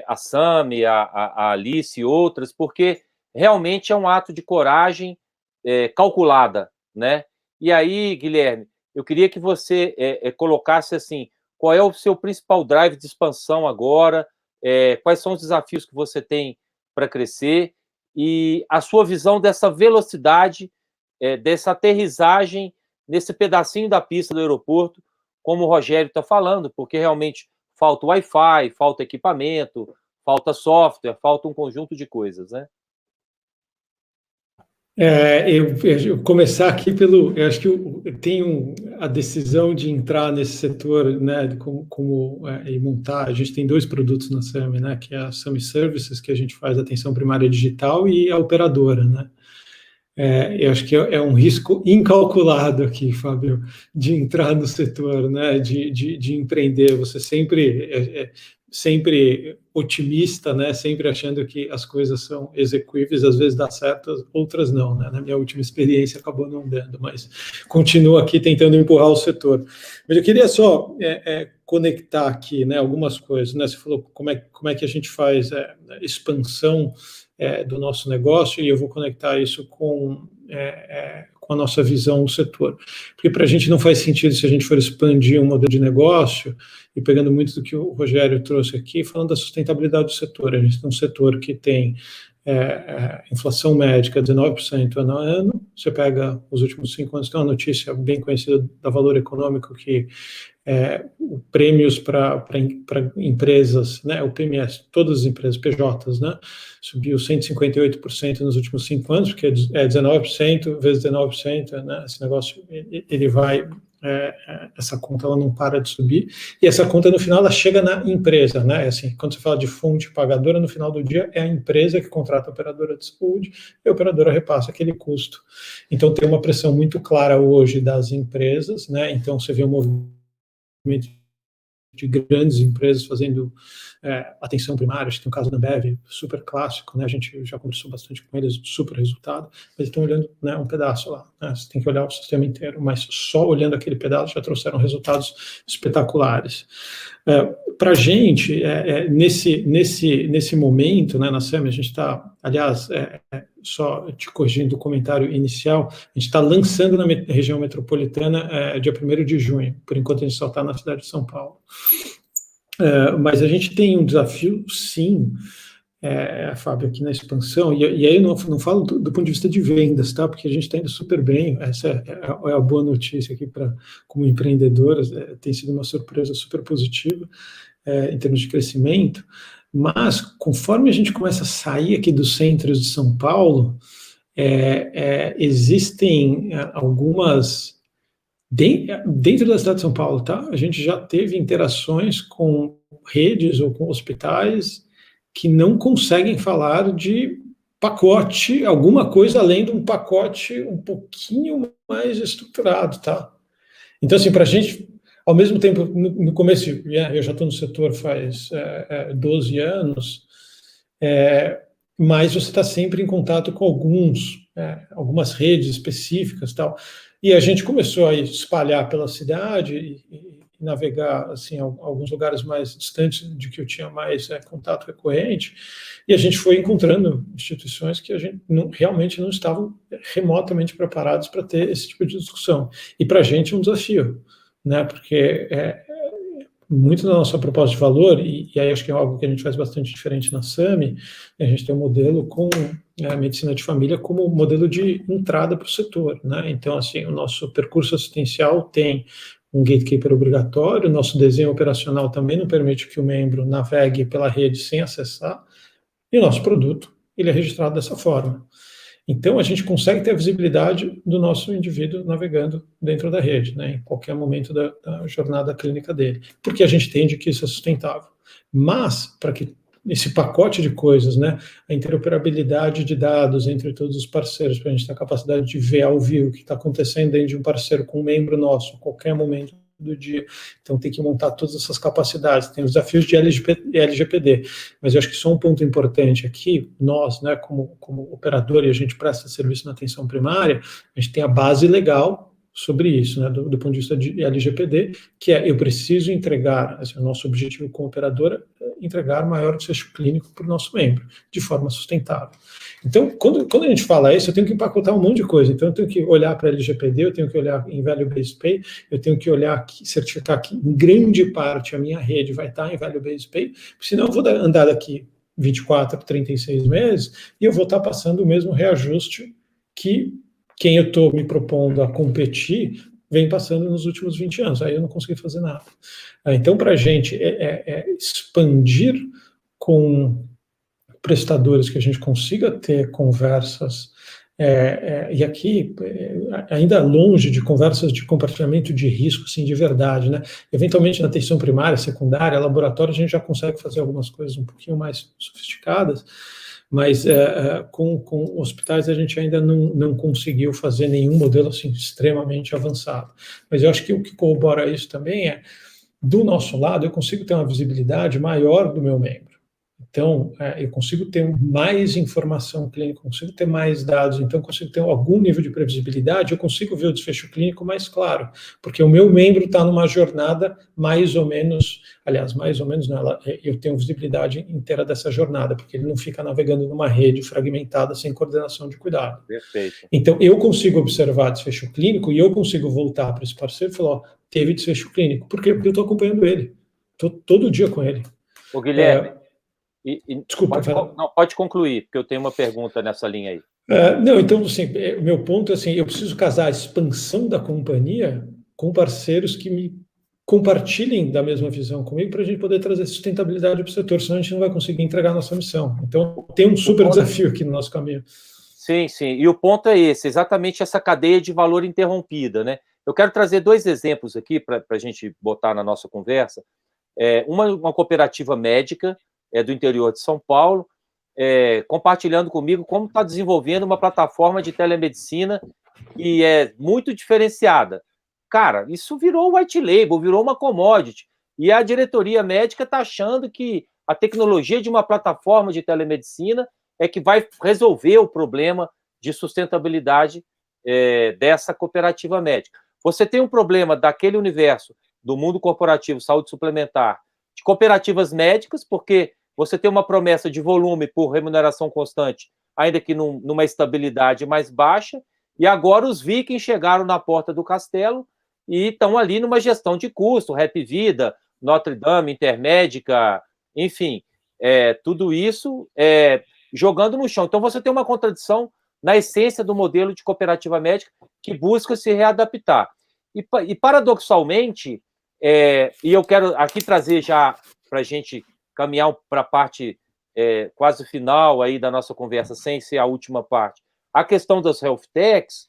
a Sami, a Alice e outras, porque realmente é um ato de coragem calculada, né? E aí, Guilherme, eu queria que você colocasse assim, qual é o seu principal drive de expansão agora, quais são os desafios que você tem para crescer e a sua visão dessa velocidade, dessa aterrissagem nesse pedacinho da pista do aeroporto, como o Rogério está falando, porque realmente falta Wi-Fi, falta equipamento, falta software, falta um conjunto de coisas, né? Eu começar aqui eu acho que eu tenho a decisão de entrar nesse setor, né, e montar. A gente tem 2 produtos na SAMI, né, que é a SAMI Services, que a gente faz atenção primária digital, e a operadora, né. Eu acho que é um risco incalculado aqui, Fábio, de entrar no setor, né, de empreender. Você sempre otimista, né, sempre achando que as coisas são execuíveis, às vezes dá certo, outras não, né. Na minha última experiência acabou não dando, mas continuo aqui tentando empurrar o setor. Mas eu queria só conectar aqui, né, algumas coisas, né. Você falou como é que a gente faz expansão do nosso negócio, e eu vou conectar isso com a nossa visão do setor. Porque para a gente não faz sentido se a gente for expandir um modelo de negócio, e pegando muito do que o Rogério trouxe aqui, falando da sustentabilidade do setor. A gente tem um setor que tem inflação médica 19% ano a ano. Você pega os últimos 5 anos, tem uma notícia bem conhecida da Valor Econômico que prêmios para empresas, né, o PMS, todas as empresas PJs, né, subiu 158% nos últimos 5 anos, porque 19% vezes 19%, né, esse negócio, ele vai, essa conta ela não para de subir, e essa conta no final ela chega na empresa, né, assim, quando você fala de fonte pagadora, no final do dia é a empresa que contrata a operadora de saúde, e a operadora repassa aquele custo. Então tem uma pressão muito clara hoje das empresas, né, então você vê um movimento de grandes empresas fazendo atenção primária. Acho que tem um caso da Ambev, super clássico, né? A gente já conversou bastante com eles, super resultado, mas estão olhando, né, um pedaço lá, né? Você tem que olhar o sistema inteiro, mas só olhando aquele pedaço já trouxeram resultados espetaculares. Para a gente, nesse momento, né, na SAMI, a gente está, aliás, só te corrigindo o comentário inicial, a gente está lançando na região metropolitana dia 1º de junho, por enquanto a gente só está na cidade de São Paulo. Mas a gente tem um desafio, sim, Fábio, aqui na expansão, e aí eu não falo do ponto de vista de vendas, tá? Porque a gente está indo super bem, essa é a boa notícia aqui como empreendedoras, tem sido uma surpresa super positiva em termos de crescimento, mas conforme a gente começa a sair aqui dos centros de São Paulo, existem algumas Dentro da cidade de São Paulo, tá? A gente já teve interações com redes ou com hospitais que não conseguem falar de pacote, alguma coisa além de um pacote um pouquinho mais estruturado, tá? Então, assim, para a gente, ao mesmo tempo, no começo, eu já estou no setor faz 12 anos, mas você está sempre em contato com algumas redes específicas, tal. E a gente começou a espalhar pela cidade e navegar assim alguns lugares mais distantes de que eu tinha mais contato recorrente, e a gente foi encontrando instituições que a gente realmente não estavam remotamente preparados para ter esse tipo de discussão. E para a gente é um desafio, né? Porque muito da nossa proposta de valor, e aí acho que é algo que a gente faz bastante diferente na SAMI, a gente tem um modelo com a medicina de família como modelo de entrada para o setor, né? Então, assim, o nosso percurso assistencial tem um gatekeeper obrigatório, o nosso desenho operacional também não permite que o membro navegue pela rede sem acessar, e o nosso produto, ele é registrado dessa forma. Então, a gente consegue ter a visibilidade do nosso indivíduo navegando dentro da rede, né, em qualquer momento da jornada clínica dele, porque a gente entende que isso é sustentável. Mas, para que esse pacote de coisas, né, a interoperabilidade de dados entre todos os parceiros, para a gente ter a capacidade de ver ao vivo o que está acontecendo dentro de um parceiro com um membro nosso, a qualquer momento do dia. Então, tem que montar todas essas capacidades. Tem os desafios de LGPD, mas eu acho que só um ponto importante aqui, nós, né, como operador, e a gente presta serviço na atenção primária, a gente tem a base legal sobre isso, né, do ponto de vista de LGPD, que é, eu preciso entregar, assim, o nosso objetivo como operadora é entregar maior desfecho clínico para o nosso membro, de forma sustentável. Então, quando a gente fala isso, eu tenho que empacotar um monte de coisa. Então, eu tenho que olhar para LGPD, eu tenho que olhar em Value-Based Pay, eu tenho que olhar, certificar que em grande parte a minha rede vai estar em Value-Based Pay, senão eu vou andar daqui 24, 36 meses e eu vou estar passando o mesmo reajuste que quem eu estou me propondo a competir vem passando nos últimos 20 anos. Aí eu não consegui fazer nada. Então, para a gente expandir com prestadores que a gente consiga ter conversas, e aqui, ainda longe de conversas de compartilhamento de risco, assim, de verdade, né? Eventualmente, na atenção primária, secundária, laboratório, a gente já consegue fazer algumas coisas um pouquinho mais sofisticadas, mas com hospitais a gente ainda não conseguiu fazer nenhum modelo, assim, extremamente avançado. Mas eu acho que o que corrobora isso também é, do nosso lado, eu consigo ter uma visibilidade maior do meu membro. Então, eu consigo ter mais informação clínica, consigo ter mais dados, então consigo ter algum nível de previsibilidade, eu consigo ver o desfecho clínico mais claro, porque o meu membro está numa jornada mais ou menos, aliás, mais ou menos, não, eu tenho visibilidade inteira dessa jornada, porque ele não fica navegando numa rede fragmentada sem coordenação de cuidado. Perfeito. Então, eu consigo observar desfecho clínico e eu consigo voltar para esse parceiro e falar, ó, teve desfecho clínico. Por quê? Porque eu estou acompanhando ele, estou todo dia com ele. Ô, Guilherme, desculpa, pode concluir, porque eu tenho uma pergunta nessa linha aí. Não, então, assim, o meu ponto é assim, eu preciso casar a expansão da companhia com parceiros que me compartilhem da mesma visão comigo para a gente poder trazer sustentabilidade para o setor, senão a gente não vai conseguir entregar a nossa missão. Então, tem um super desafio aqui no nosso caminho. Sim, sim, e o ponto é esse, exatamente essa cadeia de valor interrompida, né? Eu quero trazer 2 exemplos aqui para a gente botar na nossa conversa. Uma cooperativa médica do interior de São Paulo, compartilhando comigo como está desenvolvendo uma plataforma de telemedicina que é muito diferenciada. Cara, isso virou white label, virou uma commodity, e a diretoria médica está achando que a tecnologia de uma plataforma de telemedicina é que vai resolver o problema de sustentabilidade dessa cooperativa médica. Você tem um problema daquele universo do mundo corporativo, saúde suplementar, de cooperativas médicas, porque você tem uma promessa de volume por remuneração constante, ainda que numa estabilidade mais baixa, e agora os vikings chegaram na porta do castelo e estão ali numa gestão de custo, Rap Vida, Notre Dame, Intermédica, enfim, tudo isso jogando no chão. Então, você tem uma contradição na essência do modelo de cooperativa médica que busca se readaptar. E paradoxalmente, e eu quero aqui trazer já para a gente caminhar para a parte quase final aí da nossa conversa, sem ser a última parte, a questão das health techs,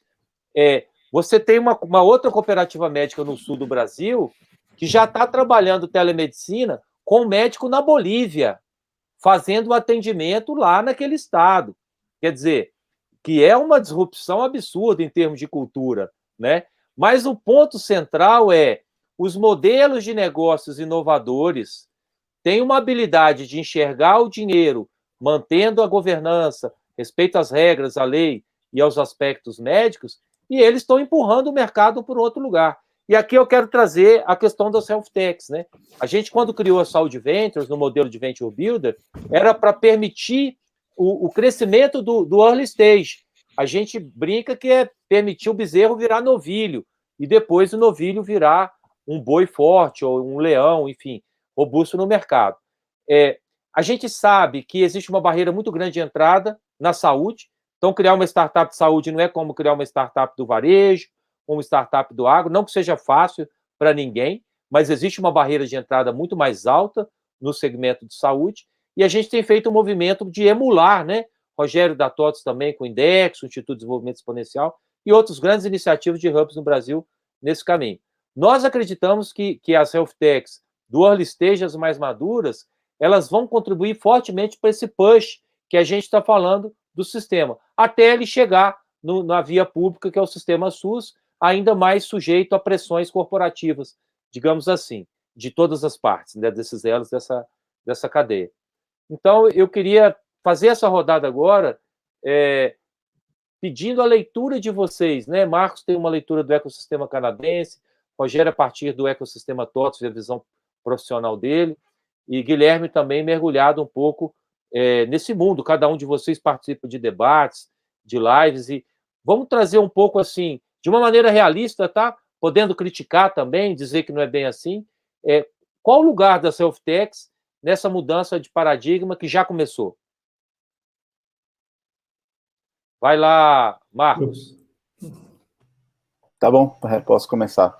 Você tem uma outra cooperativa médica no sul do Brasil que já está trabalhando telemedicina com um médico na Bolívia, fazendo o atendimento lá naquele estado. Quer dizer, que é uma disrupção absurda em termos de cultura, né? Mas o ponto central é os modelos de negócios inovadores têm uma habilidade de enxergar o dinheiro, mantendo a governança, respeito às regras, à lei e aos aspectos médicos, e eles estão empurrando o mercado para outro lugar. E aqui eu quero trazer a questão das health techs, né? A gente, quando criou a Saúde Ventures, no modelo de Venture Builder, era para permitir o crescimento do early stage. A gente brinca que é permitir o bezerro virar novilho, e depois o novilho virar um boi forte, ou um leão, enfim, robusto no mercado. A gente sabe que existe uma barreira muito grande de entrada na saúde, então criar uma startup de saúde não é como criar uma startup do varejo, uma startup do agro, não que seja fácil para ninguém, mas existe uma barreira de entrada muito mais alta no segmento de saúde, e a gente tem feito um movimento de emular, né? Rogério da TOTS também com o Index, o Instituto de Desenvolvimento Exponencial, e outras grandes iniciativas de hubs no Brasil nesse caminho. Nós acreditamos que as health techs do early stage, as mais maduras, elas vão contribuir fortemente para esse push que a gente está falando do sistema, até ele chegar na via pública, que é o sistema SUS, ainda mais sujeito a pressões corporativas, digamos assim, de todas as partes, né, desses elos dessa cadeia. Então, eu queria fazer essa rodada agora, pedindo a leitura de vocês, né? Marcos tem uma leitura do ecossistema canadense, Rogério a partir do ecossistema TOTS e a visão profissional dele, e Guilherme também mergulhado um pouco nesse mundo. Cada um de vocês participa de debates, de lives, e vamos trazer um pouco assim, de uma maneira realista, tá? Podendo criticar também, dizer que não é bem assim. Qual o lugar das health techs nessa mudança de paradigma que já começou? Vai lá, Marcos. Tá bom, posso começar.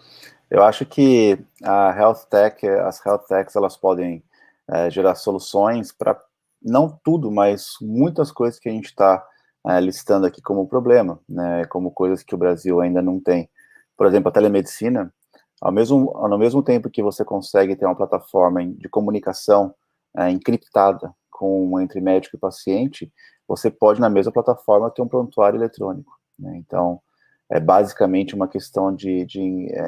Eu acho que as health techs, elas podem gerar soluções para, não tudo, mas muitas coisas que a gente está listando aqui como problema, né, como coisas que o Brasil ainda não tem. Por exemplo, a telemedicina, ao mesmo tempo que você consegue ter uma plataforma de comunicação encriptada entre médico e paciente, você pode, na mesma plataforma, ter um prontuário eletrônico, né? Então, é basicamente uma questão de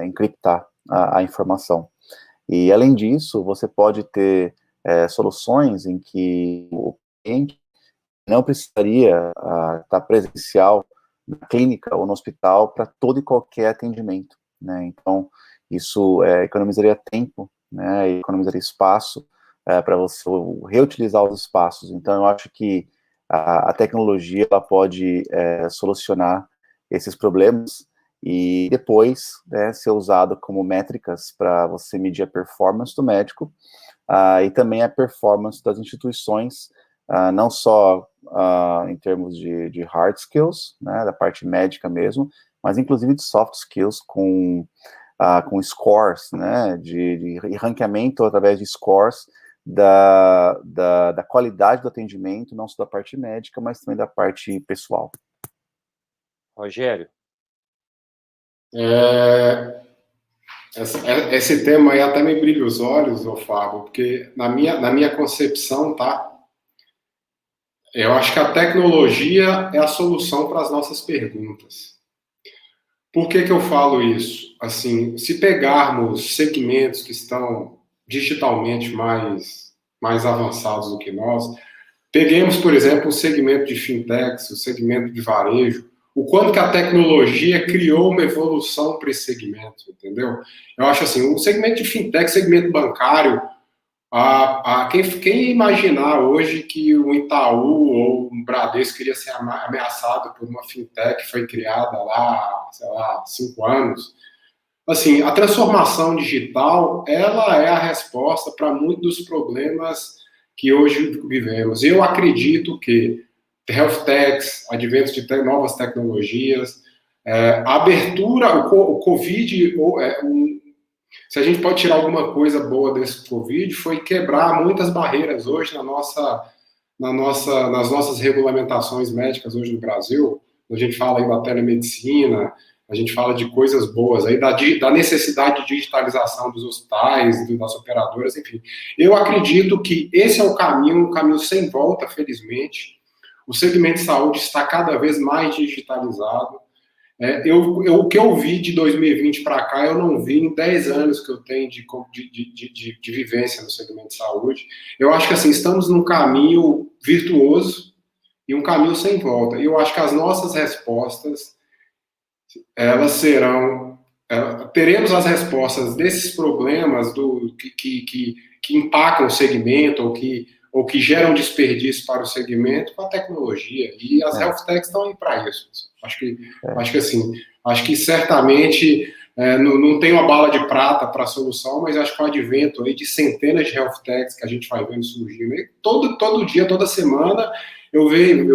encriptar a informação. E, além disso, você pode ter soluções em que o cliente não precisaria estar presencial na clínica ou no hospital para todo e qualquer atendimento, né? Então, isso economizaria tempo, né, e economizaria espaço para você reutilizar os espaços. Então, eu acho que a tecnologia ela pode solucionar esses problemas e depois ser usado como métricas para você medir a performance do médico e também a performance das instituições, não só em termos de hard skills, né, da parte médica mesmo, mas inclusive de soft skills com scores, né, de ranqueamento através de scores da qualidade do atendimento, não só da parte médica, mas também da parte pessoal. Rogério. Esse tema aí até me brilha os olhos, Fábio, porque na minha concepção, tá? Eu acho que a tecnologia é a solução para as nossas perguntas. Por que eu falo isso? Assim, se pegarmos segmentos que estão digitalmente mais avançados do que nós, peguemos, por exemplo, o segmento de fintechs, o segmento de varejo, o quanto que a tecnologia criou uma evolução para esse segmento, entendeu? Eu acho assim, o segmento de fintech, segmento bancário, quem imaginar hoje que o Itaú ou o Bradesco queria ser ameaçado por uma fintech que foi criada lá, sei lá, 5 anos. Assim, a transformação digital, ela é a resposta para muitos dos problemas que hoje vivemos. Eu acredito que health techs, adventos de novas tecnologias, a abertura, o Covid, se a gente pode tirar alguma coisa boa desse Covid, foi quebrar muitas barreiras hoje nas nossas regulamentações médicas hoje no Brasil. A gente fala aí da telemedicina, a gente fala de coisas boas, aí da necessidade de digitalização dos hospitais, das operadoras, enfim. Eu acredito que esse é o caminho sem volta, felizmente. O segmento de saúde está cada vez mais digitalizado. O que eu vi de 2020 para cá, eu não vi em 10 anos que eu tenho de vivência no segmento de saúde. Eu acho que, assim, estamos num caminho virtuoso e um caminho sem volta. E eu acho que as nossas respostas, elas serão... teremos as respostas desses problemas que impactam o segmento ou que geram desperdício para o segmento com a tecnologia. E as health techs estão aí para isso. Acho que certamente não tem uma bala de prata para a solução, mas acho que o advento aí de centenas de health techs que a gente vai vendo surgindo. Todo dia, toda semana, eu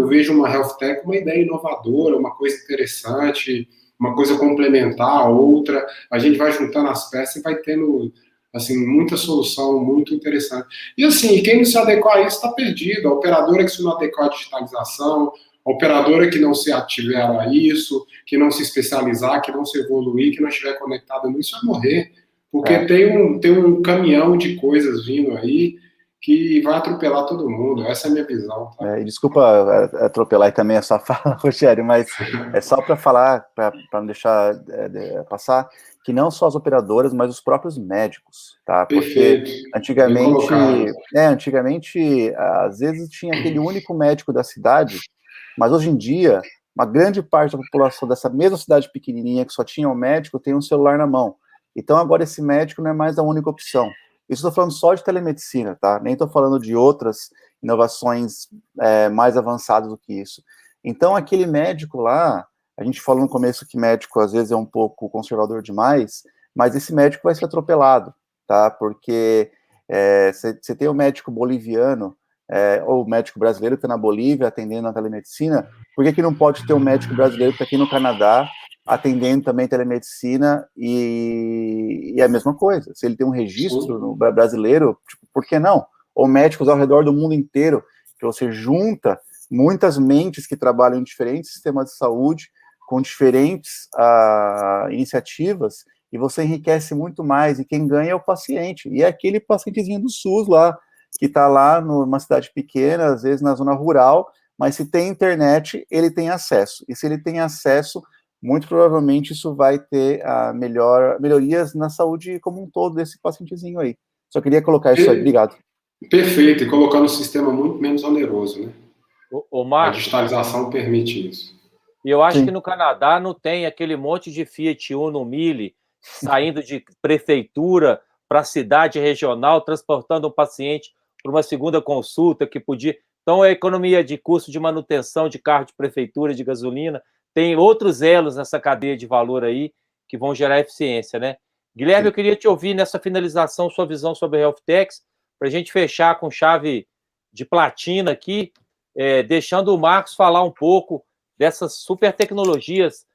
vejo uma health tech, uma ideia inovadora, uma coisa interessante, uma coisa complementar a outra. A gente vai juntando as peças e vai tendo... assim, muita solução, muito interessante. E, assim, quem não se adequar a isso está perdido. A operadora que se não adequar à digitalização, a operadora que não se ativer a isso, que não se especializar, que não se evoluir, que não estiver conectada nisso, vai morrer. Porque tem um caminhão de coisas vindo aí que vai atropelar todo mundo. Essa é a minha visão. Tá? Desculpa atropelar e também a sua fala, Rogério, mas é só para falar, para não deixar passar, que não só as operadoras, mas os próprios médicos, tá? Porque antigamente, às vezes tinha aquele único médico da cidade, mas hoje em dia, uma grande parte da população dessa mesma cidade pequenininha que só tinha um médico tem um celular na mão. Então agora esse médico não é mais a única opção. Isso estou falando só de telemedicina, tá? Nem estou falando de outras inovações mais avançadas do que isso. Então aquele médico lá, a gente falou no começo que médico às vezes é um pouco conservador demais, mas esse médico vai ser atropelado, tá? Porque você tem o médico boliviano, ou o médico brasileiro que está na Bolívia atendendo a telemedicina, por que não pode ter um médico brasileiro que está aqui no Canadá atendendo também telemedicina e a mesma coisa? Se ele tem um registro no brasileiro, tipo, por que não? Ou médicos ao redor do mundo inteiro, que você junta muitas mentes que trabalham em diferentes sistemas de saúde, com diferentes iniciativas, e você enriquece muito mais, e quem ganha é o paciente, e é aquele pacientezinho do SUS lá, que está lá numa cidade pequena, às vezes na zona rural, mas se tem internet, ele tem acesso, e se ele tem acesso, muito provavelmente isso vai ter melhorias na saúde como um todo desse pacientezinho aí. Só queria colocar isso aí, obrigado. Perfeito, e colocando um sistema muito menos oneroso, né? O Marcos, a digitalização permite isso. E eu acho que no Canadá não tem aquele monte de Fiat Uno Mille saindo de prefeitura para cidade regional, transportando um paciente para uma segunda consulta que podia... Então, a economia de custo de manutenção de carro de prefeitura, de gasolina, tem outros elos nessa cadeia de valor aí que vão gerar eficiência, né? Guilherme, eu queria te ouvir nessa finalização, sua visão sobre a Health Techs, para a gente fechar com chave de platina aqui, deixando o Marcos falar um pouco dessas super tecnologias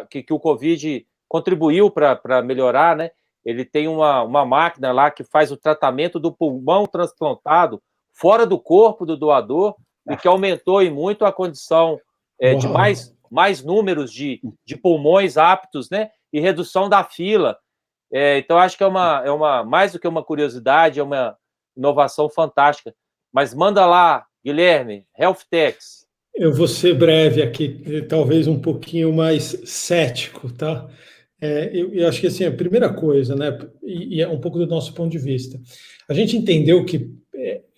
que o Covid contribuiu para melhorar, né? Ele tem uma máquina lá que faz o tratamento do pulmão transplantado fora do corpo do doador e que aumentou em muito a condição de mais números de pulmões aptos, né? E redução da fila. Então, acho que é mais do que uma curiosidade, é uma inovação fantástica. Mas manda lá, Guilherme, Health Techs. Eu vou ser breve aqui, talvez um pouquinho mais cético, tá? Eu acho que assim, a primeira coisa, né, e é um pouco do nosso ponto de vista, a gente entendeu que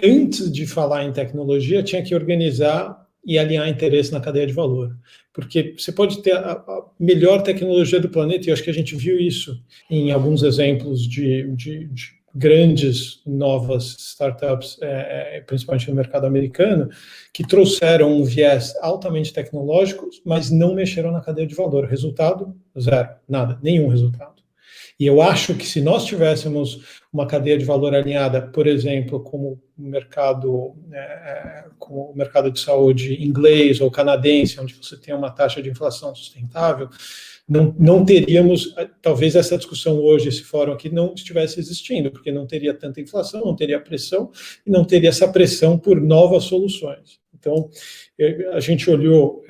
antes de falar em tecnologia, tinha que organizar e alinhar interesse na cadeia de valor, porque você pode ter a melhor tecnologia do planeta, e eu acho que a gente viu isso em alguns exemplos de grandes novas startups, principalmente no mercado americano, que trouxeram um viés altamente tecnológico, mas não mexeram na cadeia de valor. Resultado? Zero, nada, nenhum resultado. E eu acho que se nós tivéssemos uma cadeia de valor alinhada, por exemplo, como o mercado de saúde inglês ou canadense, onde você tem uma taxa de inflação sustentável, não teríamos, talvez essa discussão hoje, esse fórum aqui, não estivesse existindo, porque não teria tanta inflação, não teria pressão, e não teria essa pressão por novas soluções. Então, a gente olhou,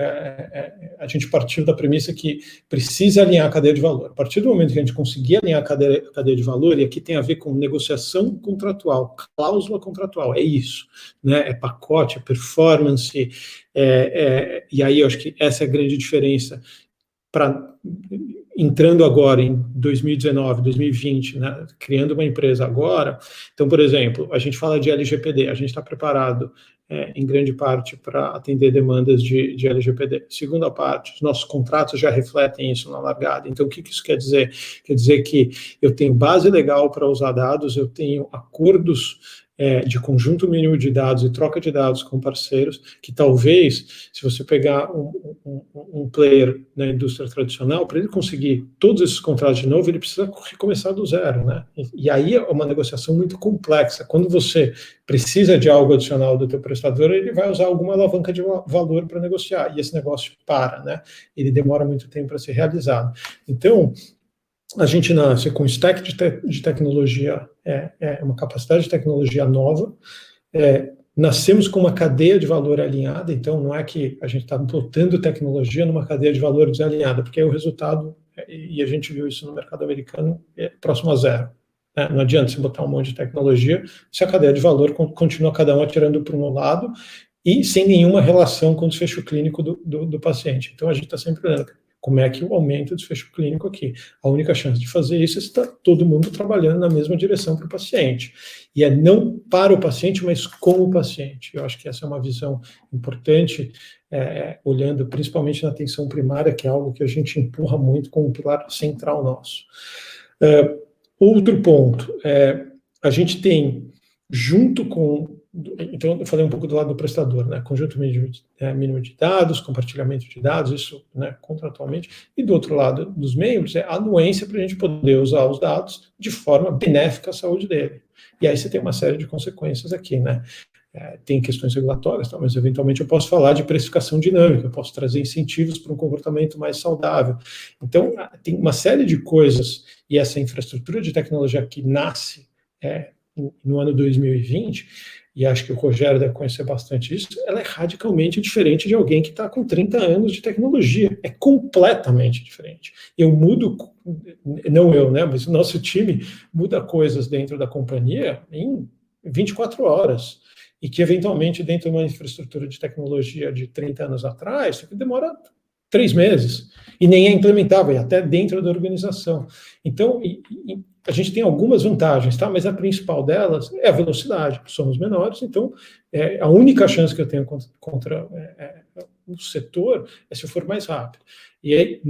a gente partiu da premissa que precisa alinhar a cadeia de valor. A partir do momento que a gente conseguir alinhar a cadeia de valor, e aqui tem a ver com negociação contratual, cláusula contratual, é isso, né? É pacote, é performance, e aí eu acho que essa é a grande diferença. Entrando agora em 2019, 2020, né, criando uma empresa agora, então, por exemplo, a gente fala de LGPD, a gente está preparado em grande parte para atender demandas de LGPD. Segunda parte, os nossos contratos já refletem isso na largada. Então, o que isso quer dizer? Quer dizer que eu tenho base legal para usar dados, eu tenho acordos de conjunto mínimo de dados e troca de dados com parceiros, que talvez, se você pegar um player na indústria tradicional, para ele conseguir todos esses contratos de novo, ele precisa recomeçar do zero, né? E aí é uma negociação muito complexa. Quando você precisa de algo adicional do teu prestador, ele vai usar alguma alavanca de valor para negociar, e esse negócio para, né? Ele demora muito tempo para ser realizado. Então, a gente nasce com um stack de tecnologia, uma capacidade de tecnologia nova, nascemos com uma cadeia de valor alinhada, então não é que a gente está botando tecnologia numa cadeia de valor desalinhada, porque aí o resultado, e a gente viu isso no mercado americano, é próximo a zero. Né? Não adianta você botar um monte de tecnologia se a cadeia de valor continua cada um atirando para um lado e sem nenhuma relação com o desfecho clínico do paciente. Então a gente está sempre olhando como é que eu aumento o desfecho clínico aqui. A única chance de fazer isso é estar todo mundo trabalhando na mesma direção para o paciente. E é não para o paciente, mas com o paciente. Eu acho que essa é uma visão importante, olhando principalmente na atenção primária, que é algo que a gente empurra muito como um pilar central nosso. Outro ponto, a gente tem, junto com... Então, eu falei um pouco do lado do prestador, né? Conjunto mínimo de dados, compartilhamento de dados, isso, né, contratualmente. E do outro lado dos membros, é a anuência para a gente poder usar os dados de forma benéfica à saúde dele. E aí você tem uma série de consequências aqui, né? Tem questões regulatórias, tá? Mas eventualmente eu posso falar de precificação dinâmica, eu posso trazer incentivos para um comportamento mais saudável. Então, tem uma série de coisas, e essa infraestrutura de tecnologia que nasce no ano 2020, e acho que o Rogério deve conhecer bastante isso, ela é radicalmente diferente de alguém que está com 30 anos de tecnologia. É completamente diferente. Eu mudo, não eu, né, mas o nosso time muda coisas dentro da companhia em 24 horas. E que, eventualmente, dentro de uma infraestrutura de tecnologia de 30 anos atrás, isso aqui demora 3 meses. E nem é implementável, é até dentro da organização. Então, a gente tem algumas vantagens, tá? Mas a principal delas é a velocidade. Somos menores, então a única chance que eu tenho contra o setor é se eu for mais rápido. E aí,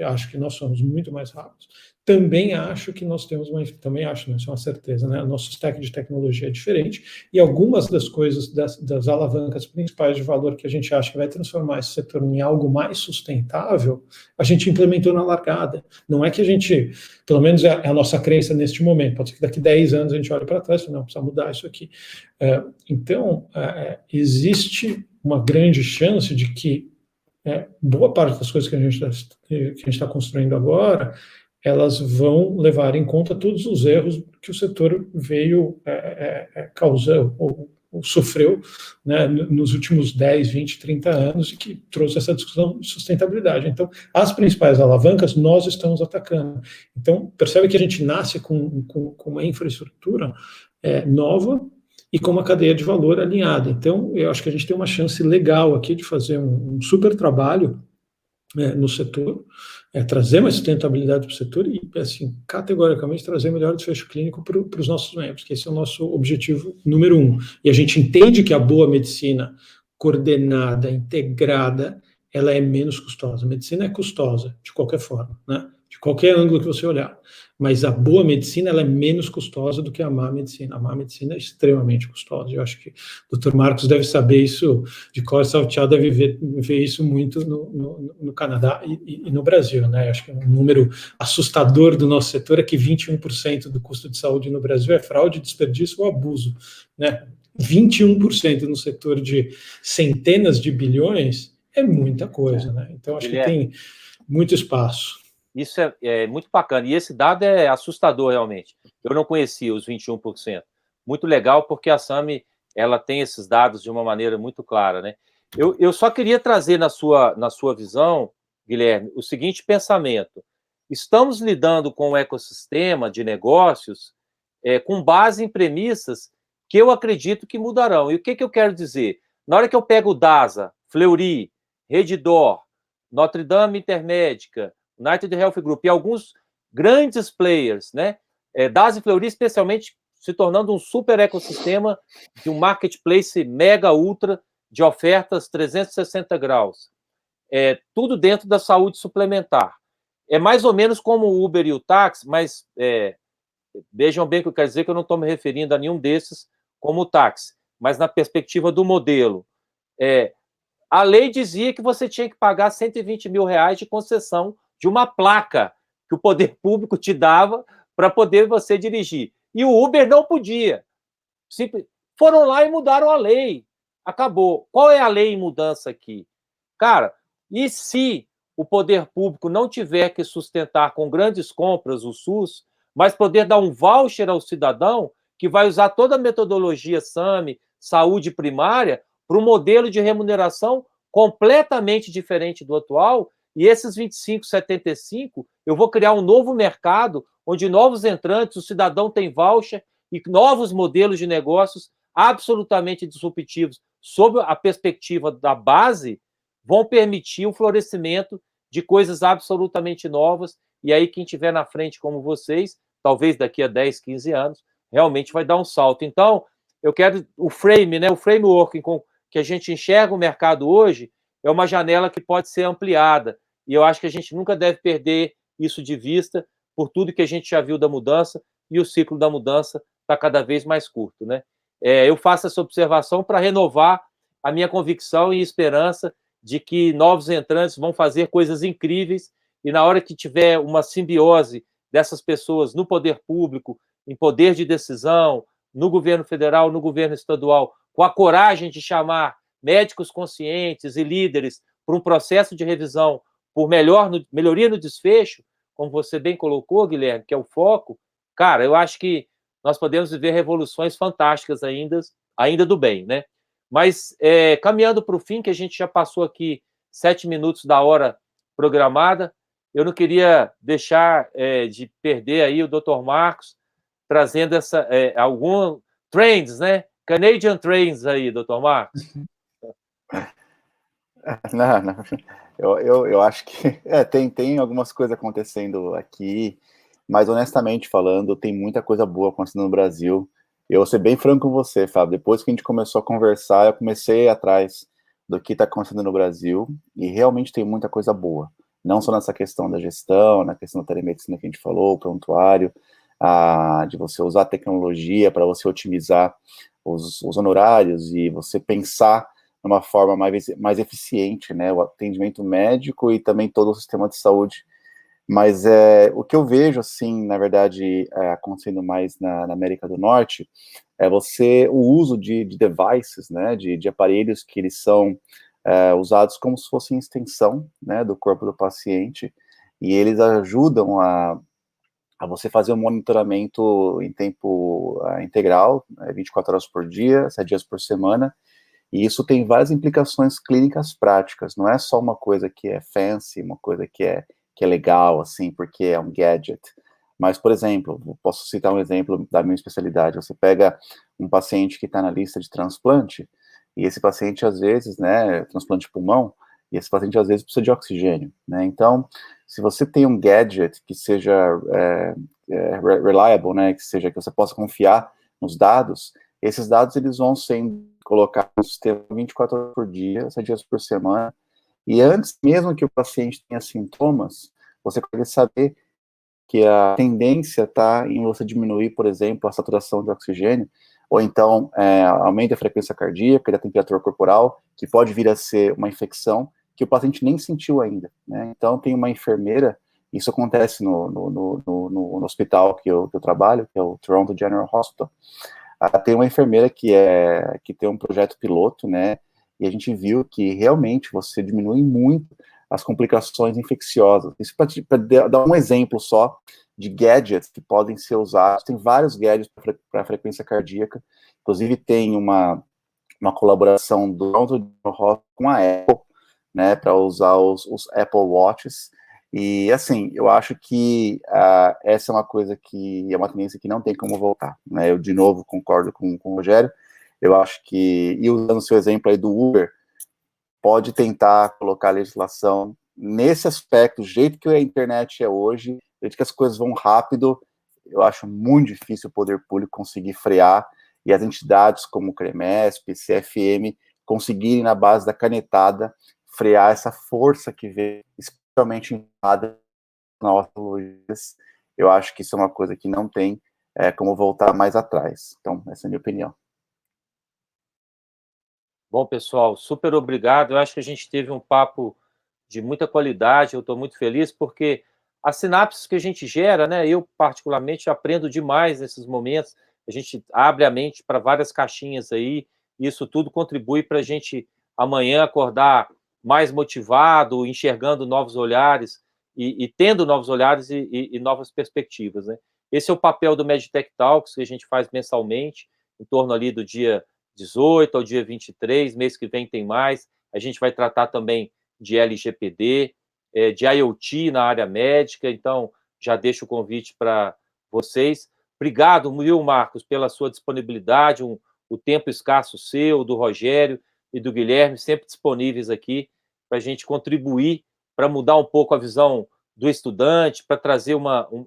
acho que nós somos muito mais rápidos. Também acho que nós temos também acho, não, isso é uma certeza, né? O nosso stack de tecnologia é diferente e algumas das coisas, das alavancas principais de valor que a gente acha que vai transformar esse setor em algo mais sustentável, a gente implementou na largada. Não é que a gente, pelo menos é a nossa crença neste momento, pode ser que daqui 10 anos a gente olhe para trás e fale, não, precisa mudar isso aqui. Então, existe uma grande chance de que boa parte das coisas que a gente está construindo agora, elas vão levar em conta todos os erros que o setor veio causando ou sofreu, né, nos últimos 10, 20, 30 anos e que trouxe essa discussão de sustentabilidade. Então, as principais alavancas nós estamos atacando. Então, percebe que a gente nasce com uma infraestrutura nova e com uma cadeia de valor alinhada. Então, eu acho que a gente tem uma chance legal aqui de fazer um super trabalho no setor, trazer mais sustentabilidade para o setor e, assim, categoricamente trazer melhor desfecho clínico para os nossos membros, que esse é o nosso objetivo número 1. E a gente entende que a boa medicina coordenada, integrada, ela é menos custosa. A medicina é custosa, de qualquer forma, né? De qualquer ângulo que você olhar. Mas a boa medicina, ela é menos custosa do que a má medicina. A má medicina é extremamente custosa. Eu acho que o Dr. Marcos deve saber isso, de cor salteado, deve ver isso muito no Canadá e no Brasil, né? Eu acho que um número assustador do nosso setor é que 21% do custo de saúde no Brasil é fraude, desperdício ou abuso, né? 21% no setor de centenas de bilhões é muita coisa, né? Então, acho que tem muito espaço. Isso é muito bacana. E esse dado é assustador, realmente. Eu não conhecia os 21%. Muito legal, porque a SAMI ela tem esses dados de uma maneira muito clara, né? Eu só queria trazer na sua visão, Guilherme, o seguinte pensamento. Estamos lidando com um ecossistema de negócios com base em premissas que eu acredito que mudarão. E o que eu quero dizer? Na hora que eu pego o DASA, Fleury, Redditor, Notre Dame Intermédica, United Health Group e alguns grandes players, né? DASA e Fleury, especialmente, se tornando um super ecossistema de um marketplace mega ultra de ofertas 360 graus. Tudo dentro da saúde suplementar. É mais ou menos como o Uber e o táxi, mas vejam bem o que eu quero dizer, que eu não estou me referindo a nenhum desses como o táxi, mas na perspectiva do modelo. A lei dizia que você tinha que pagar 120 mil reais de concessão de uma placa que o poder público te dava para poder você dirigir. E o Uber não podia. Foram lá e mudaram a lei. Acabou. Qual é a lei em mudança aqui? Cara, e se o poder público não tiver que sustentar com grandes compras o SUS, mas poder dar um voucher ao cidadão que vai usar toda a metodologia SAMI, saúde primária, para um modelo de remuneração completamente diferente do atual, e esses 25,75, eu vou criar um novo mercado onde novos entrantes, o cidadão tem voucher e novos modelos de negócios absolutamente disruptivos sob a perspectiva da base vão permitir o florescimento de coisas absolutamente novas, e aí quem estiver na frente como vocês, talvez daqui a 10, 15 anos, realmente vai dar um salto. Então, eu quero o frame, né, o framework com que a gente enxerga o mercado hoje é uma janela que pode ser ampliada, e eu acho que a gente nunca deve perder isso de vista por tudo que a gente já viu da mudança, e o ciclo da mudança está cada vez mais curto, né? Eu faço essa observação para renovar a minha convicção e esperança de que novos entrantes vão fazer coisas incríveis, e na hora que tiver uma simbiose dessas pessoas no poder público, em poder de decisão, no governo federal, no governo estadual, com a coragem de chamar médicos conscientes e líderes para um processo de revisão por melhoria no desfecho, como você bem colocou, Guilherme, que é o foco, cara, eu acho que nós podemos viver revoluções fantásticas ainda do bem, né? Mas, caminhando para o fim, que a gente já passou aqui 7 minutos da hora programada, eu não queria deixar de perder aí o Dr. Marcos, trazendo algum trends, né? Canadian trends aí, Dr. Marcos. Não. Eu acho que tem algumas coisas acontecendo aqui, mas honestamente falando, tem muita coisa boa acontecendo no Brasil. Eu vou ser bem franco com você, Fábio. Depois que a gente começou a conversar, eu comecei a ir atrás do que está acontecendo no Brasil, e realmente tem muita coisa boa. Não só nessa questão da gestão, na questão da telemedicina que a gente falou, o prontuário, de você usar a tecnologia para você otimizar os honorários e você pensar numa forma mais eficiente, né, o atendimento médico e também todo o sistema de saúde. Mas o que eu vejo, assim, na verdade, acontecendo mais na América do Norte, é o uso de devices, né, de aparelhos que eles são usados como se fossem extensão, né, do corpo do paciente, e eles ajudam a você fazer um monitoramento em tempo integral, 24 horas por dia, 7 dias por semana, e isso tem várias implicações clínicas práticas, não é só uma coisa que é fancy, uma coisa que é legal, assim, porque é um gadget. Mas, por exemplo, posso citar um exemplo da minha especialidade. Você pega um paciente que está na lista de transplante, e esse paciente, às vezes, né, transplante de pulmão, e esse paciente, às vezes, precisa de oxigênio, né? Então, se você tem um gadget que seja reliable, né, que você possa confiar nos dados, esses dados, eles vão sendo colocados no sistema 24 horas por dia, 7 dias por semana, e antes mesmo que o paciente tenha sintomas, você pode saber que a tendência está em você diminuir, por exemplo, a saturação de oxigênio, ou então aumenta a frequência cardíaca e a temperatura corporal, que pode vir a ser uma infecção que o paciente nem sentiu ainda, né? Então, tem uma enfermeira, isso acontece no hospital que eu trabalho, que é o Toronto General Hospital. Tem uma enfermeira que tem um projeto piloto, né? E a gente viu que realmente você diminui muito as complicações infecciosas. Isso para dar um exemplo só de gadgets que podem ser usados. Tem vários gadgets para frequência cardíaca. Inclusive, tem uma colaboração do Rock com a Apple, né, para usar os Apple Watches. E, assim, eu acho que essa é uma coisa que é uma tendência que não tem como voltar, né? Eu, de novo, concordo com o Rogério. Eu acho que, e usando o seu exemplo aí do Uber, pode tentar colocar a legislação nesse aspecto, do jeito que a internet é hoje, do jeito que as coisas vão rápido. Eu acho muito difícil o poder público conseguir frear e as entidades como o CREMESP, CFM, conseguirem, na base da canetada, frear essa força que vem, especialmente em novas tecnologias. Eu acho que isso é uma coisa que não tem como voltar mais atrás. Então, essa é a minha opinião. Bom, pessoal, super obrigado. Eu acho que a gente teve um papo de muita qualidade. Eu estou muito feliz porque as sinapses que a gente gera, né? Eu, particularmente, aprendo demais nesses momentos. A gente abre a mente para várias caixinhas aí. E isso tudo contribui para a gente amanhã acordar mais motivado, enxergando novos olhares e tendo novos olhares e novas perspectivas, né? Esse é o papel do Meditech Talks, que a gente faz mensalmente, em torno ali do dia 18 ao dia 23, mês que vem tem mais. A gente vai tratar também de LGPD, de IoT na área médica, então já deixo o convite para vocês. Obrigado, viu, Marcos, pela sua disponibilidade, o tempo escasso seu, do Rogério e do Guilherme, sempre disponíveis aqui para a gente contribuir, para mudar um pouco a visão do estudante, para trazer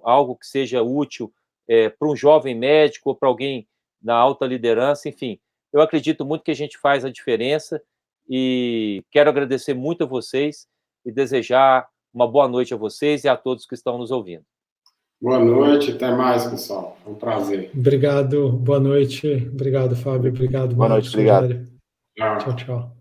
algo que seja útil para um jovem médico ou para alguém na alta liderança, enfim. Eu acredito muito que a gente faz a diferença e quero agradecer muito a vocês e desejar uma boa noite a vocês e a todos que estão nos ouvindo. Boa noite, até mais, pessoal. Foi um prazer. Obrigado, boa noite. Obrigado, Fábio. Obrigado, boa Marcos, noite, obrigado. Rogério. Tchau, tchau.